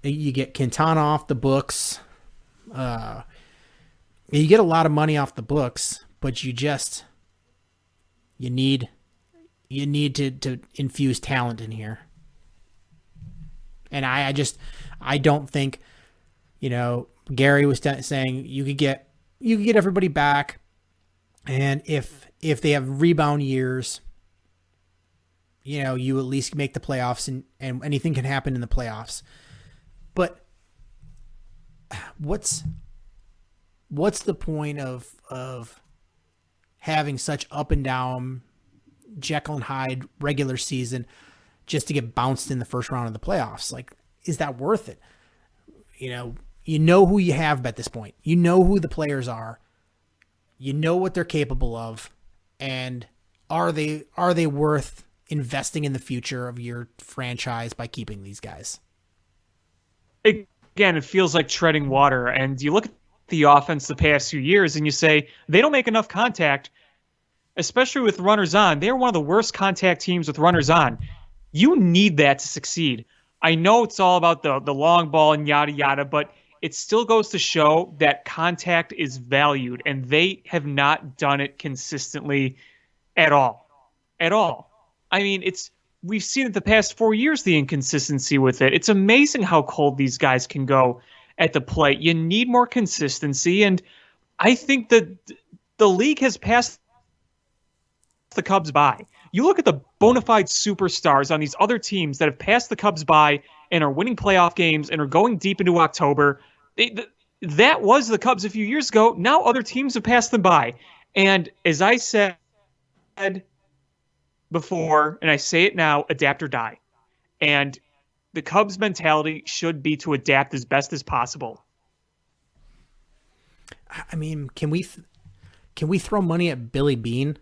you get Quintana off the books. You get a lot of money off the books, but you need to infuse talent in here. And I don't think, Gary was saying you could get everybody back, and if they have rebound years, you at least make the playoffs, and anything can happen in the playoffs. But what's the point of having such up and down Jekyll and Hyde regular season just to get bounced in the first round of the playoffs? Like, is that worth it? You know who you have at this point. You know who the players are. You know what they're capable of, and are they worth investing in the future of your franchise by keeping these guys? Again, it feels like treading water, and you look at the offense the past few years and you say they don't make enough contact, especially with runners on. They're one of the worst contact teams with runners on. You need that to succeed. I know it's all about the long ball and yada yada, but it still goes to show that contact is valued, and they have not done it consistently at all. At all. I mean, we've seen it the past 4 years, the inconsistency with it. It's amazing how cold these guys can go at the plate. You need more consistency, and I think that the league has passed the Cubs by. You look at the bona fide superstars on these other teams that have passed the Cubs by and are winning playoff games and are going deep into October. That was the Cubs a few years ago. Now other teams have passed them by. And as I said before, and I say it now, adapt or die. And the Cubs mentality should be to adapt as best as possible. I mean, can we throw money at Billy Beane?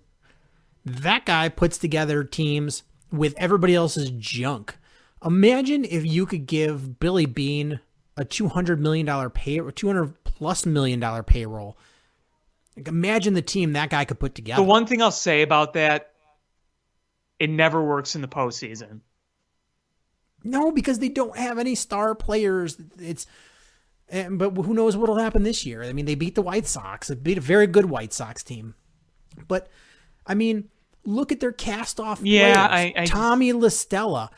That guy puts together teams with everybody else's junk. Imagine if you could give Billy Beane a $200 million pay, or $200+ million payroll. Like, imagine the team that guy could put together. The one thing I'll say about that, it never works in the postseason. No, because they don't have any star players. But who knows what'll happen this year? I mean, they beat the White Sox. They beat a very good White Sox team. But I mean, look at their cast-off players. Tommy La Stella,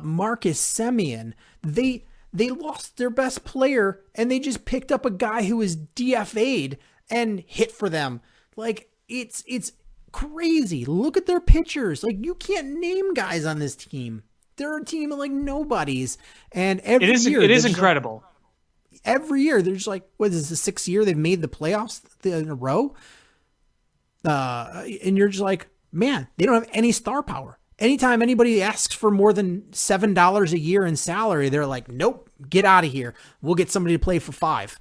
Marcus Semien. They lost their best player, and they just picked up a guy who was DFA'd and hit for them. Like, it's crazy. Look at their pitchers. Like, you can't name guys on this team. They're a team of like nobodies, and it is incredible. Every year, they're just like, what is this, the 6th year they've made the playoffs in a row? And you're just like, man, they don't have any star power. Anytime anybody asks for more than $7 a year in salary, they're like, nope, get out of here. We'll get somebody to play for $5.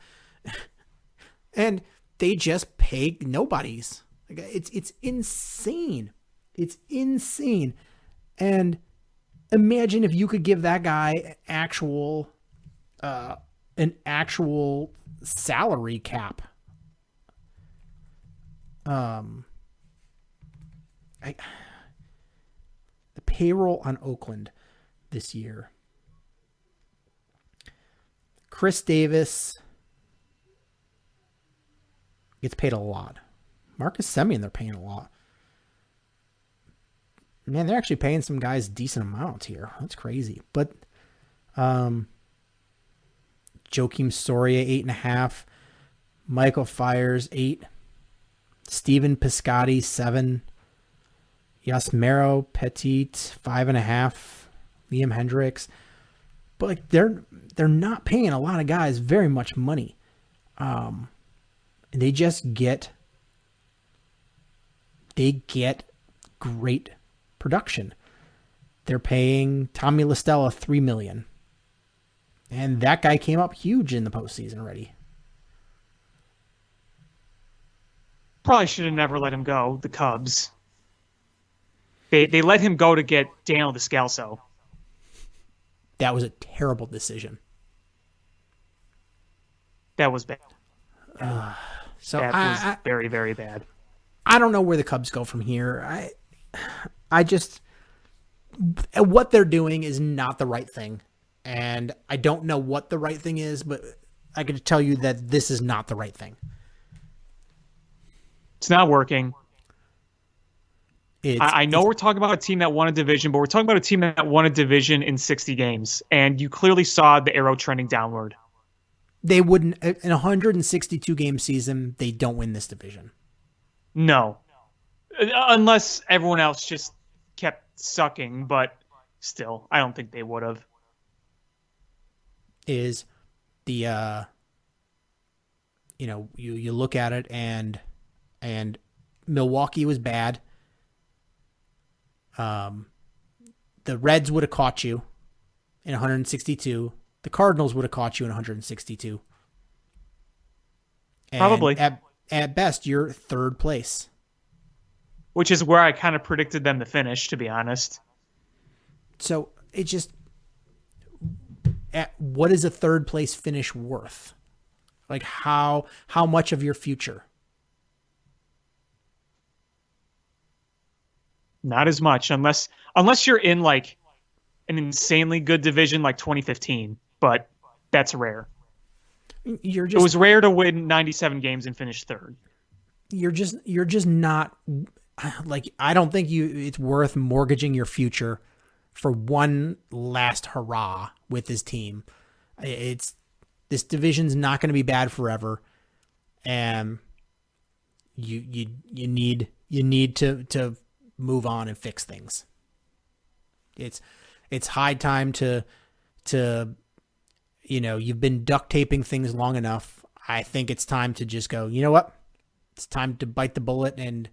And they just pay nobodies. Like, it's insane. It's insane. And imagine if you could give that guy an actual salary cap. The payroll on Oakland this year. Chris Davis gets paid a lot. Marcus Semien, they're paying a lot. Man, they're actually paying some guys decent amounts here. That's crazy. But Joakim Soria, 8.5. Michael Fires, 8. Steven Piscotty, 7. Yasmero Petit, 5.5. Liam Hendricks. But like, they're not paying a lot of guys very much money. They just get great production. They're paying Tommy La Stella $3 million. And that guy came up huge in the postseason already. Probably should have never let him go, the Cubs. They let him go to get Daniel Descalso. That was a terrible decision. That was bad. That was very, very bad. I don't know where the Cubs go from here. I just, what they're doing is not the right thing. And I don't know what the right thing is, but I can tell you that this is not the right thing. It's not working. I know we're talking about a team that won a division, but we're talking about a team that won a division in 60 games. And you clearly saw the arrow trending downward. They wouldn't, in a 162 game season, they don't win this division. No. Unless everyone else just kept sucking, but still, I don't think they would have. Is the, you look at it and Milwaukee was bad. The Reds would have caught you in 162. The Cardinals would have caught you in 162. And probably. At best, you're third place. Which is where I kind of predicted them to finish, to be honest. So it just, what is a third place finish worth? Like how much of your future? Not as much, unless you're in like an insanely good division like 2015, but that's rare. It was rare to win 97 games and finish third. You're just not like, I don't think it's worth mortgaging your future for one last hurrah with this team. This division's not going to be bad forever, and you need to move on and fix things. It's high time to you've been duct taping things long enough. I think it's time to just go, you know what? It's time to bite the bullet and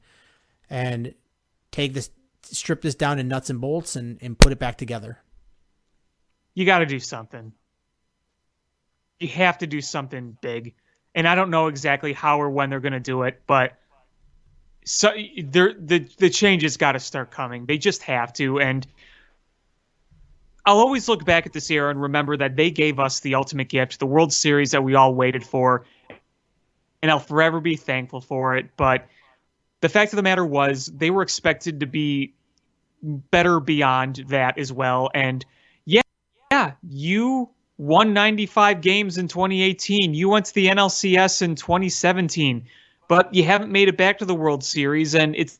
strip this down to nuts and bolts and put it back together. You got to do something. You have to do something big. And I don't know exactly how or when they're going to do it, but the changes got to start coming. They just have to. And I'll always look back at this era and remember that they gave us the ultimate gift, the World Series that we all waited for. And I'll forever be thankful for it. But the fact of the matter was they were expected to be better beyond that as well. And yeah, you won 95 games in 2018. You went to the NLCS in 2017, but you haven't made it back to the World Series, and it's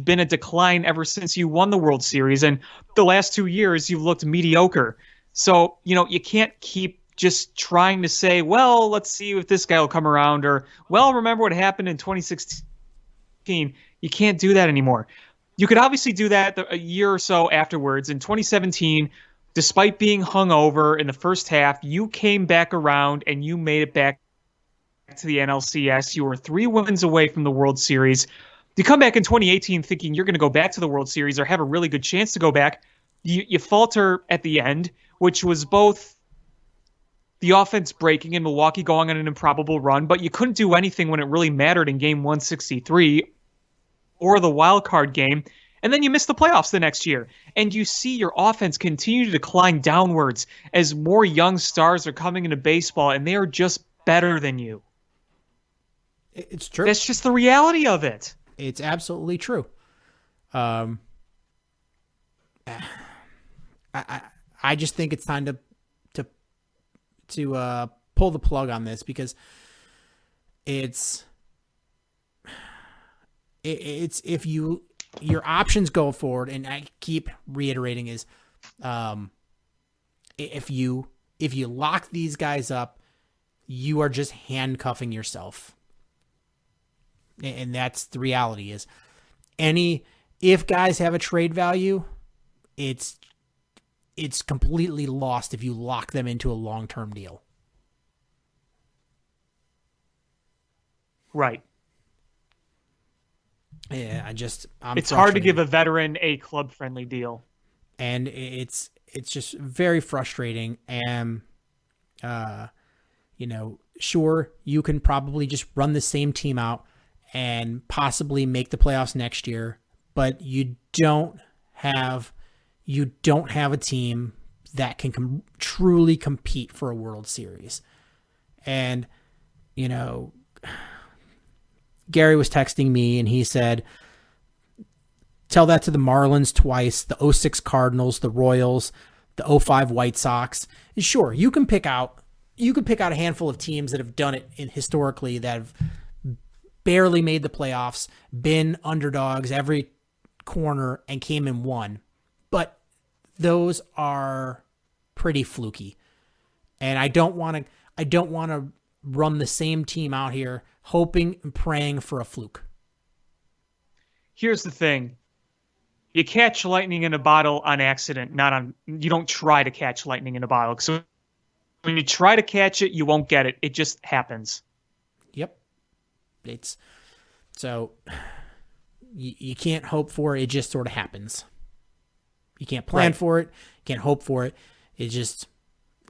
been a decline ever since you won the World Series. And the last 2 years, you've looked mediocre. So, you can't keep just trying to say, well, let's see if this guy will come around, or, well, remember what happened in 2016. You can't do that anymore. You could obviously do that a year or so afterwards. In 2017, despite being hungover in the first half, you came back around and you made it back to the NLCS. You were 3 wins away from the World Series. You come back in 2018 thinking you're going to go back to the World Series or have a really good chance to go back. You falter at the end, which was both the offense breaking and Milwaukee going on an improbable run, but you couldn't do anything when it really mattered in game 163 or the wild card game. And then you miss the playoffs the next year. And you see your offense continue to decline downwards as more young stars are coming into baseball, and they are just better than you. It's true. That's just the reality of it. It's absolutely true. I just think it's time to pull the plug on this, because it's if your options go forward, and I keep reiterating, is if you lock these guys up, you are just handcuffing yourself. And that's the reality. Is if guys have a trade value, it's completely lost if you lock them into a long-term deal. Right. Yeah, it's hard to give a veteran a club-friendly deal. And it's just very frustrating. And, sure, you can probably just run the same team out and possibly make the playoffs next year, but you don't have a team that can truly compete for a World Series. And, Gary was texting me and he said, tell that to the Marlins twice, the 06 Cardinals, the Royals, the 05 White Sox. And sure, you can pick out a handful of teams that have done it historically, that have barely made the playoffs, been underdogs every corner, and came and won. But those are pretty fluky. And I don't want to run the same team out here hoping and praying for a fluke. Here's the thing. You catch lightning in a bottle on accident, you don't try to catch lightning in a bottle. So when you try to catch it, you won't get it. It just happens. Yep. So you can't hope for it. It just sort of happens. You can't plan for it. You can't hope for it. It just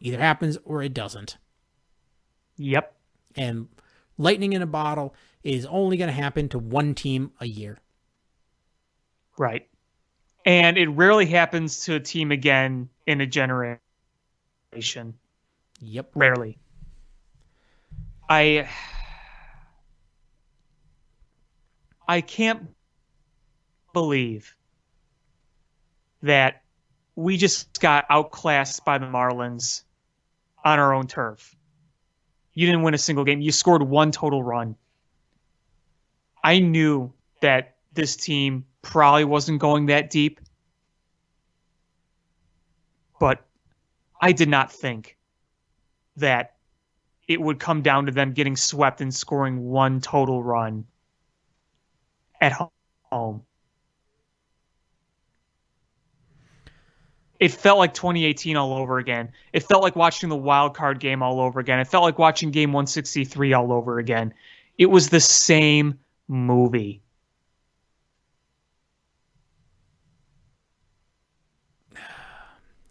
either happens or it doesn't. Yep. And lightning in a bottle is only going to happen to one team a year. Right. And it rarely happens to a team again in a generation. Yep. Rarely. I can't believe that we just got outclassed by the Marlins on our own turf. You didn't win a single game. You scored one total run. I knew that this team probably wasn't going that deep, but I did not think that it would come down to them getting swept and scoring one total run at home. It felt like 2018 all over again. It felt like watching the wild card game all over again. It felt like watching game 163 all over again. It was the same movie.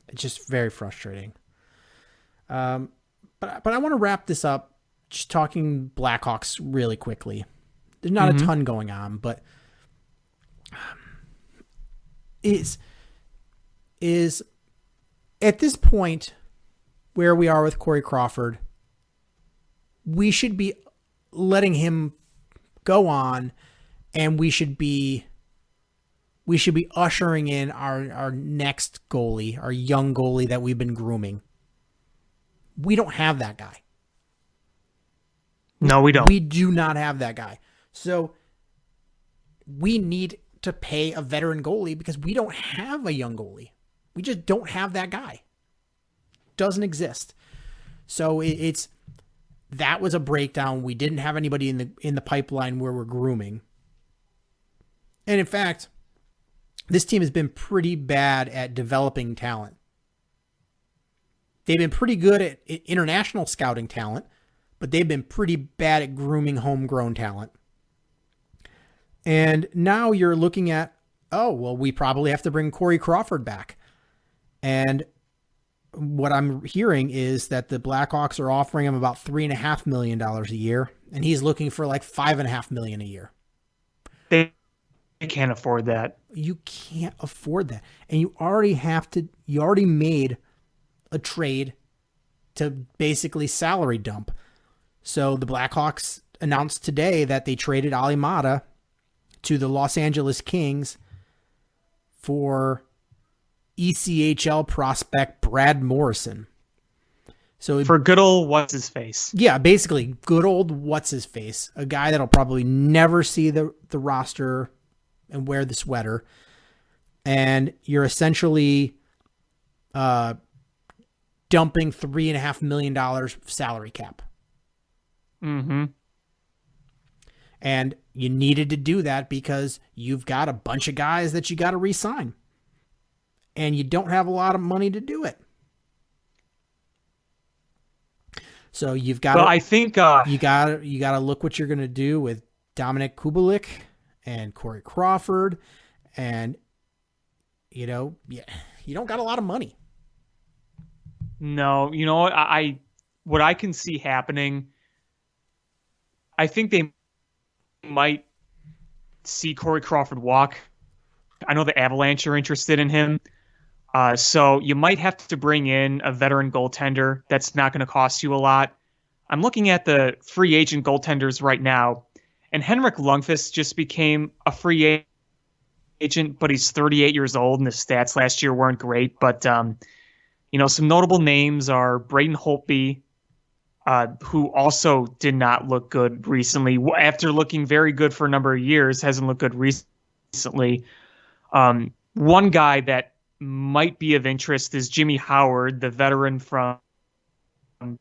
It's just very frustrating. But I want to wrap this up just talking Blackhawks really quickly. There's not a ton going on, but is at this point where we are with Corey Crawford, we should be letting him go on, and we should be ushering in our next goalie, our young goalie that we've been grooming. We don't have that guy. No, we don't. We do not have that guy. So we need to pay a veteran goalie because we don't have a young goalie. We just don't have that guy. Doesn't exist. So that was a breakdown. We didn't have anybody in the pipeline where we're grooming. And in fact, this team has been pretty bad at developing talent. They've been pretty good at international scouting talent, but they've been pretty bad at grooming homegrown talent. And now you're looking at, we probably have to bring Corey Crawford back. And what I'm hearing is that the Blackhawks are offering him about $3.5 million a year, and he's looking for like $5.5 million a year. They can't afford that. You can't afford that. And you already made a trade to basically salary dump. So the Blackhawks announced today that they traded Ali Mata to the Los Angeles Kings for ECHL prospect Brad Morrison. So for good old what's-his-face. Yeah, basically good old what's-his-face. A guy that'll probably never see the roster and wear the sweater. And you're essentially dumping $3.5 million salary cap. Mm-hmm. And you needed to do that because you've got a bunch of guys that you got to re-sign. And you don't have a lot of money to do it. So you've got I think you got to look what you're going to do with Dominic Kubalik and Corey Crawford, and you don't got a lot of money. No, you know what I can see happening, I think they might see Corey Crawford walk. I know the Avalanche are interested in him. So you might have to bring in a veteran goaltender. That's not going to cost you a lot. I'm looking at the free agent goaltenders right now, and Henrik Lundqvist just became a free agent, but he's 38 years old, and his stats last year weren't great. But, some notable names are Braden Holtby, who also did not look good recently. After looking very good for a number of years, hasn't looked good recently. One guy that might be of interest is Jimmy Howard, the veteran from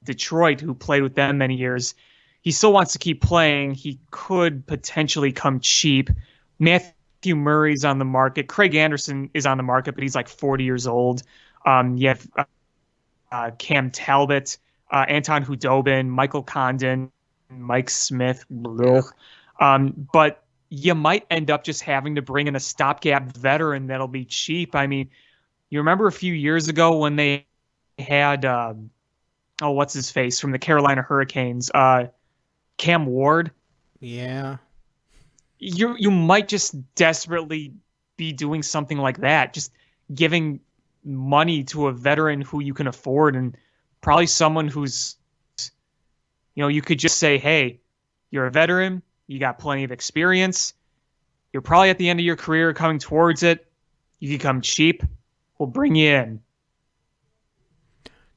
Detroit who played with them many years. He still wants to keep playing. He could potentially come cheap. Matthew Murray's on the market. Craig Anderson is on the market, but he's like 40 years old. You have Cam Talbot, Anton Hudobin, Michael Condon, Mike Smith. But you might end up just having to bring in a stopgap veteran that'll be cheap. I mean, you remember a few years ago when they had, what's his face from the Carolina Hurricanes, Cam Ward? Yeah. You might just desperately be doing something like that, just giving money to a veteran who you can afford, and probably someone who's, you could just say, hey, you're a veteran, you got plenty of experience, you're probably at the end of your career coming towards it, you can come cheap, we'll bring you in.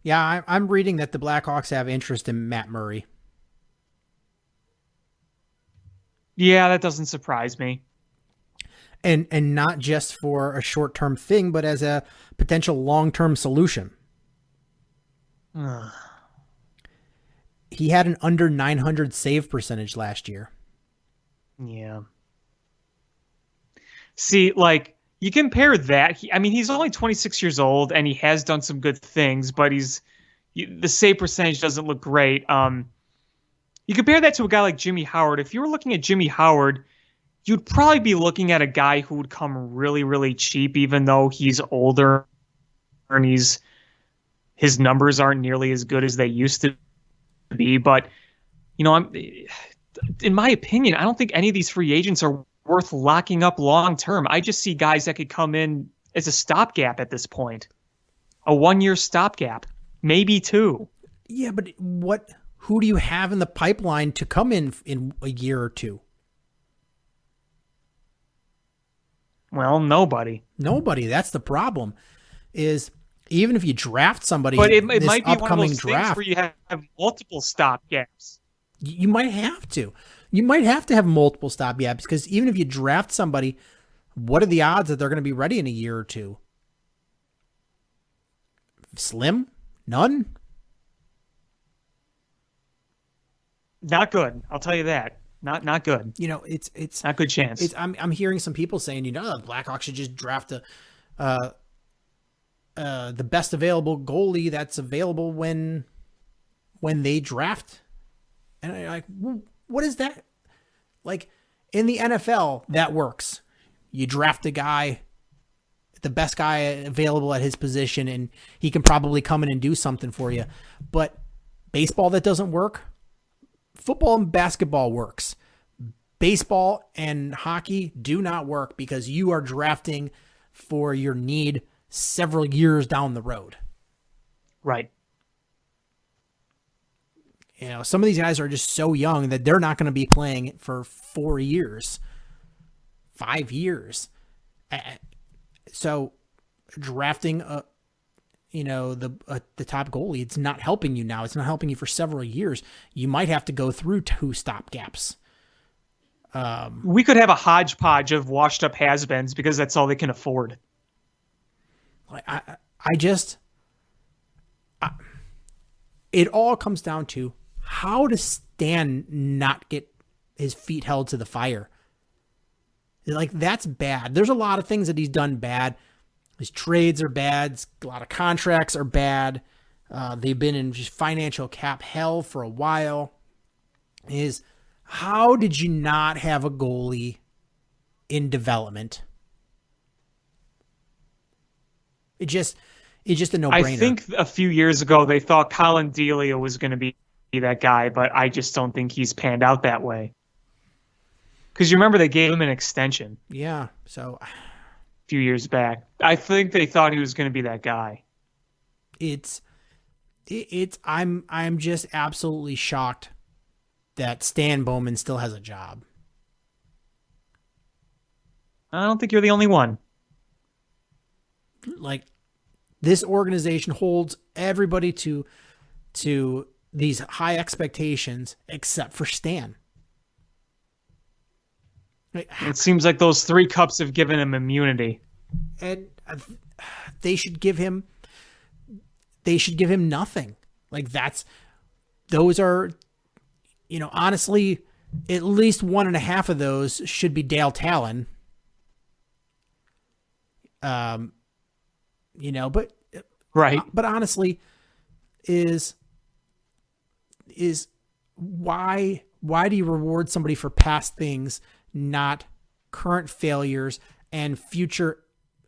Yeah, I'm reading that the Blackhawks have interest in Matt Murray. Yeah, that doesn't surprise me. And not just for a short-term thing, but as a potential long-term solution. He had an under 900 save percentage last year. Yeah. See, like, you compare that. He's only 26 years old, and he has done some good things, but the save percentage doesn't look great. You compare that to a guy like Jimmy Howard. If you were looking at Jimmy Howard, you'd probably be looking at a guy who would come really, really cheap, even though he's older and his numbers aren't nearly as good as they used to be. But, in my opinion, I don't think any of these free agents are worth locking up long term. I just see guys that could come in as a stopgap at this point. A 1-year stopgap, maybe 2. Yeah, but who do you have in the pipeline to come in a year or 2? Well, nobody. That's the problem. Is even if you draft somebody, but it this might be one of upcoming those draft, things where you have multiple stopgaps. You might have to. You might have to have multiple stopgaps because even if you draft somebody, what are the odds that they're going to be ready in a year or 2? Slim? None? Not good. I'll tell you that. Not good. It's not good chance. I'm hearing some people saying, the Blackhawks should just draft the best available goalie that's available when they draft. And I'm like, what is that? Like in the NFL, that works. You draft a guy, the best guy available at his position, and he can probably come in and do something for you. But baseball, that doesn't work. Football and basketball works. Baseball and hockey do not work because you are drafting for your need several years down the road. Right. Some of these guys are just so young that they're not going to be playing for 4 years, 5 years. So drafting the top goalie, it's not helping you now. It's not helping you for several years. You might have to go through 2 stopgaps. We could have a hodgepodge of washed up has-beens because that's all they can afford. It all comes down to how does Stan not get his feet held to the fire? Like, that's bad. There's a lot of things that he's done bad. His trades are bad. A lot of contracts are bad. They've been in just financial cap hell for a while. How did you not have a goalie in development? It's just a no-brainer. I think a few years ago they thought Colin Delia was going to be that guy, but I just don't think he's panned out that way. Because you remember they gave him an extension. Yeah, so a few years back. I think they thought he was going to be that guy. I'm just absolutely shocked that Stan Bowman still has a job. I don't think you're the only one. Like, this organization holds everybody to these high expectations except for Stan. It seems like those 3 cups have given him immunity. And they should give him nothing. Like, those are, honestly, at least 1.5 of those should be Dale Talon. But right. But honestly, is why do you reward somebody for past things, not current failures and future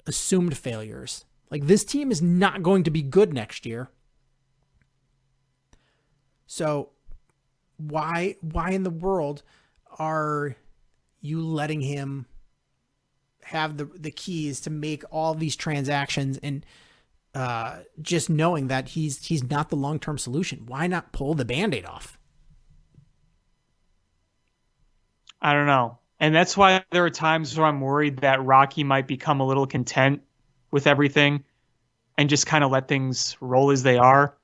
assumed failures? Like, this team is not going to be good next year. So why in the world are you letting him have the keys to make all these transactions and just knowing that he's not the long-term solution? Why not pull the Band-Aid off? I don't know. And that's why there are times where I'm worried that Rocky might become a little content with everything. and just kind of let things roll as they are.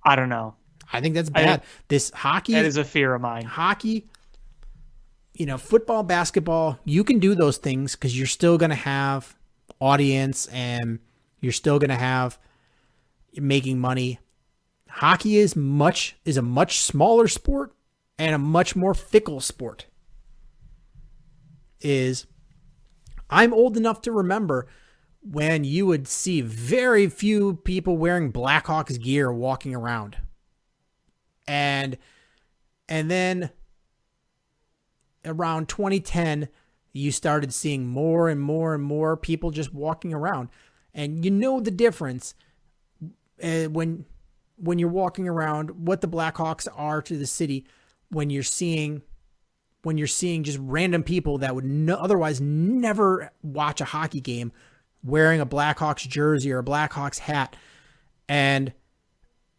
I don't know. I think that's bad. This hockey, that is a fear of mine. Hockey, football, basketball, you can do those things because you're still going to have audience and you're still going to have making money. Hockey is a much smaller sport and a much more fickle sport. I'm old enough to remember when you would see very few people wearing Blackhawks gear walking around. And then around 2010, you started seeing more and more and more people just walking around. And you know the difference when you're walking around, what the Blackhawks are to the city, when you're seeing just random people that would otherwise never watch a hockey game wearing a Blackhawks jersey or a Blackhawks hat. And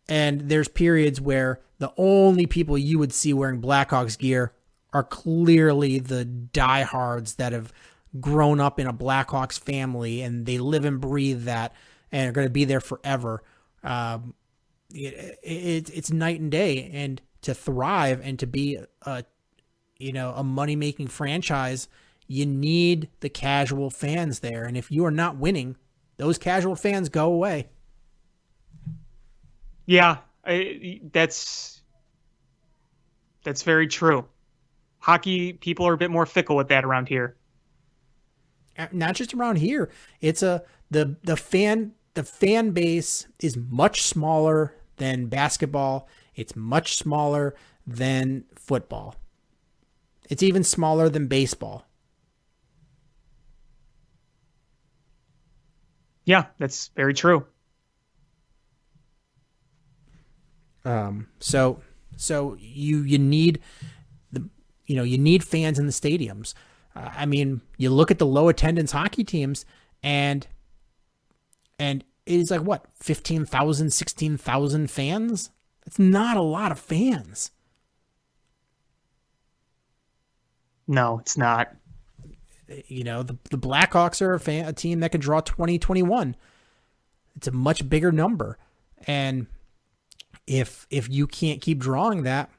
there's periods where the only people you would see wearing Blackhawks gear are clearly the diehards that have grown up in a Blackhawks family and they live and breathe that and are going to be there forever. It's night and day, and to thrive and to be a money-making franchise, you need the casual fans there. And if you are not winning, those casual fans go away. Yeah, that's very true. Hockey people are a bit more fickle with that around here. Not just around here. It's the fan base is much smaller than basketball. It's much smaller than football. It's even smaller than baseball. Yeah, that's very true. So you need you need fans in the stadiums. I mean, you look at the low attendance hockey teams and it is like what, 15,000, 16,000 fans? That's not a lot of fans. No, it's not. The Blackhawks are a team that can draw 20, 21. It's a much bigger number. And if you can't keep drawing that,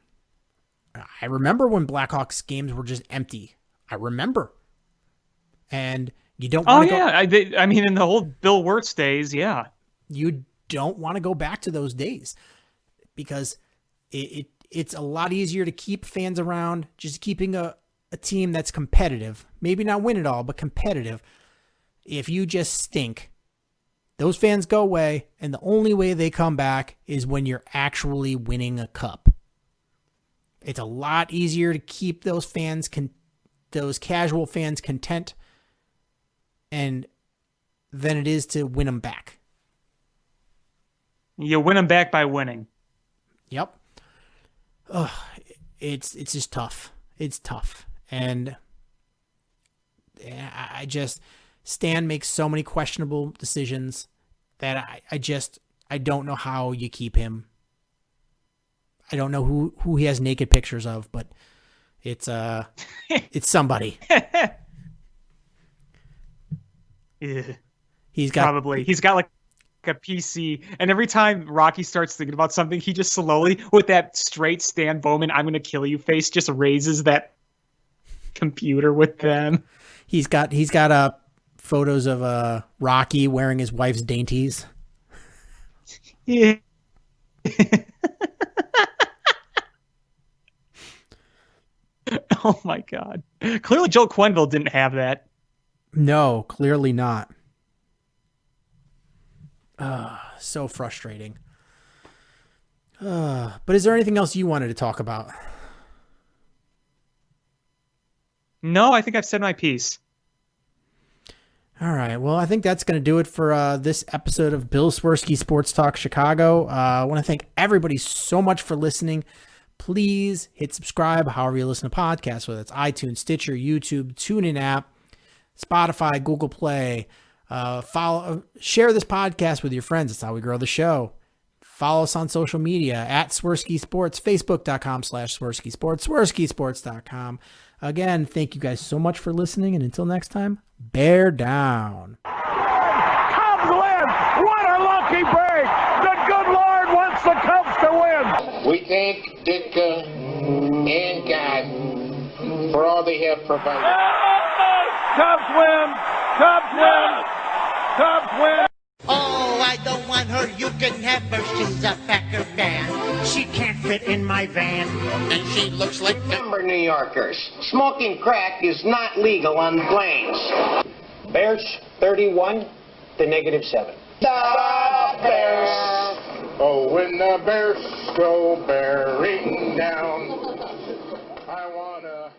I remember when Blackhawks games were just empty. I remember. And you don't want to go... I mean, in the whole Bill Wirtz days, yeah. You don't want to go back to those days because it's a lot easier to keep fans around, just keeping a team that's competitive. Maybe not win it all, but competitive. If you just stink, those fans go away, and the only way they come back is when you're actually winning a cup. It's a lot easier to keep those fans, those casual fans, content, and than it is to win them back. You win them back by winning. Yep. It's just tough. It's tough, and Stan makes so many questionable decisions that I don't know how you keep him. I don't know who he has naked pictures of, but it's somebody. Yeah. He's got like a PC, and every time Rocky starts thinking about something, he just slowly, with that straight Stan Bowman "I'm gonna kill you" face, just raises that computer with them. He's got photos of Rocky wearing his wife's dainties. Yeah. Oh my God. Clearly Joe Quenneville didn't have that. No, clearly not. So frustrating. But is there anything else you wanted to talk about? No, I think I've said my piece. All right. Well, I think that's going to do it for this episode of Bill Swerski Sports Talk Chicago. I want to thank everybody so much for listening. Please hit subscribe however you listen to podcasts, whether it's iTunes, Stitcher, YouTube, TuneIn app, Spotify, Google Play. Share this podcast with your friends. That's how we grow the show. Follow us on social media at Swerski Sports, Facebook.com/Swerski Sports, SwerskiSports.com. Again, thank you guys so much for listening, and until next time, bear down. Cubs win! What a lucky break. The good Lord wants the Cubs to win. We thank Ditka and God for all they have provided. Cubs win. Cubs win. Cubs win. Oh, I don't want her. You can have her. She's a Packer fan. She can't fit in my van. And she looks like... Remember, New Yorkers, smoking crack is not legal on the plains. Bears 31 to -7. The Bears. Oh, when the Bears go bearing down, I wanna...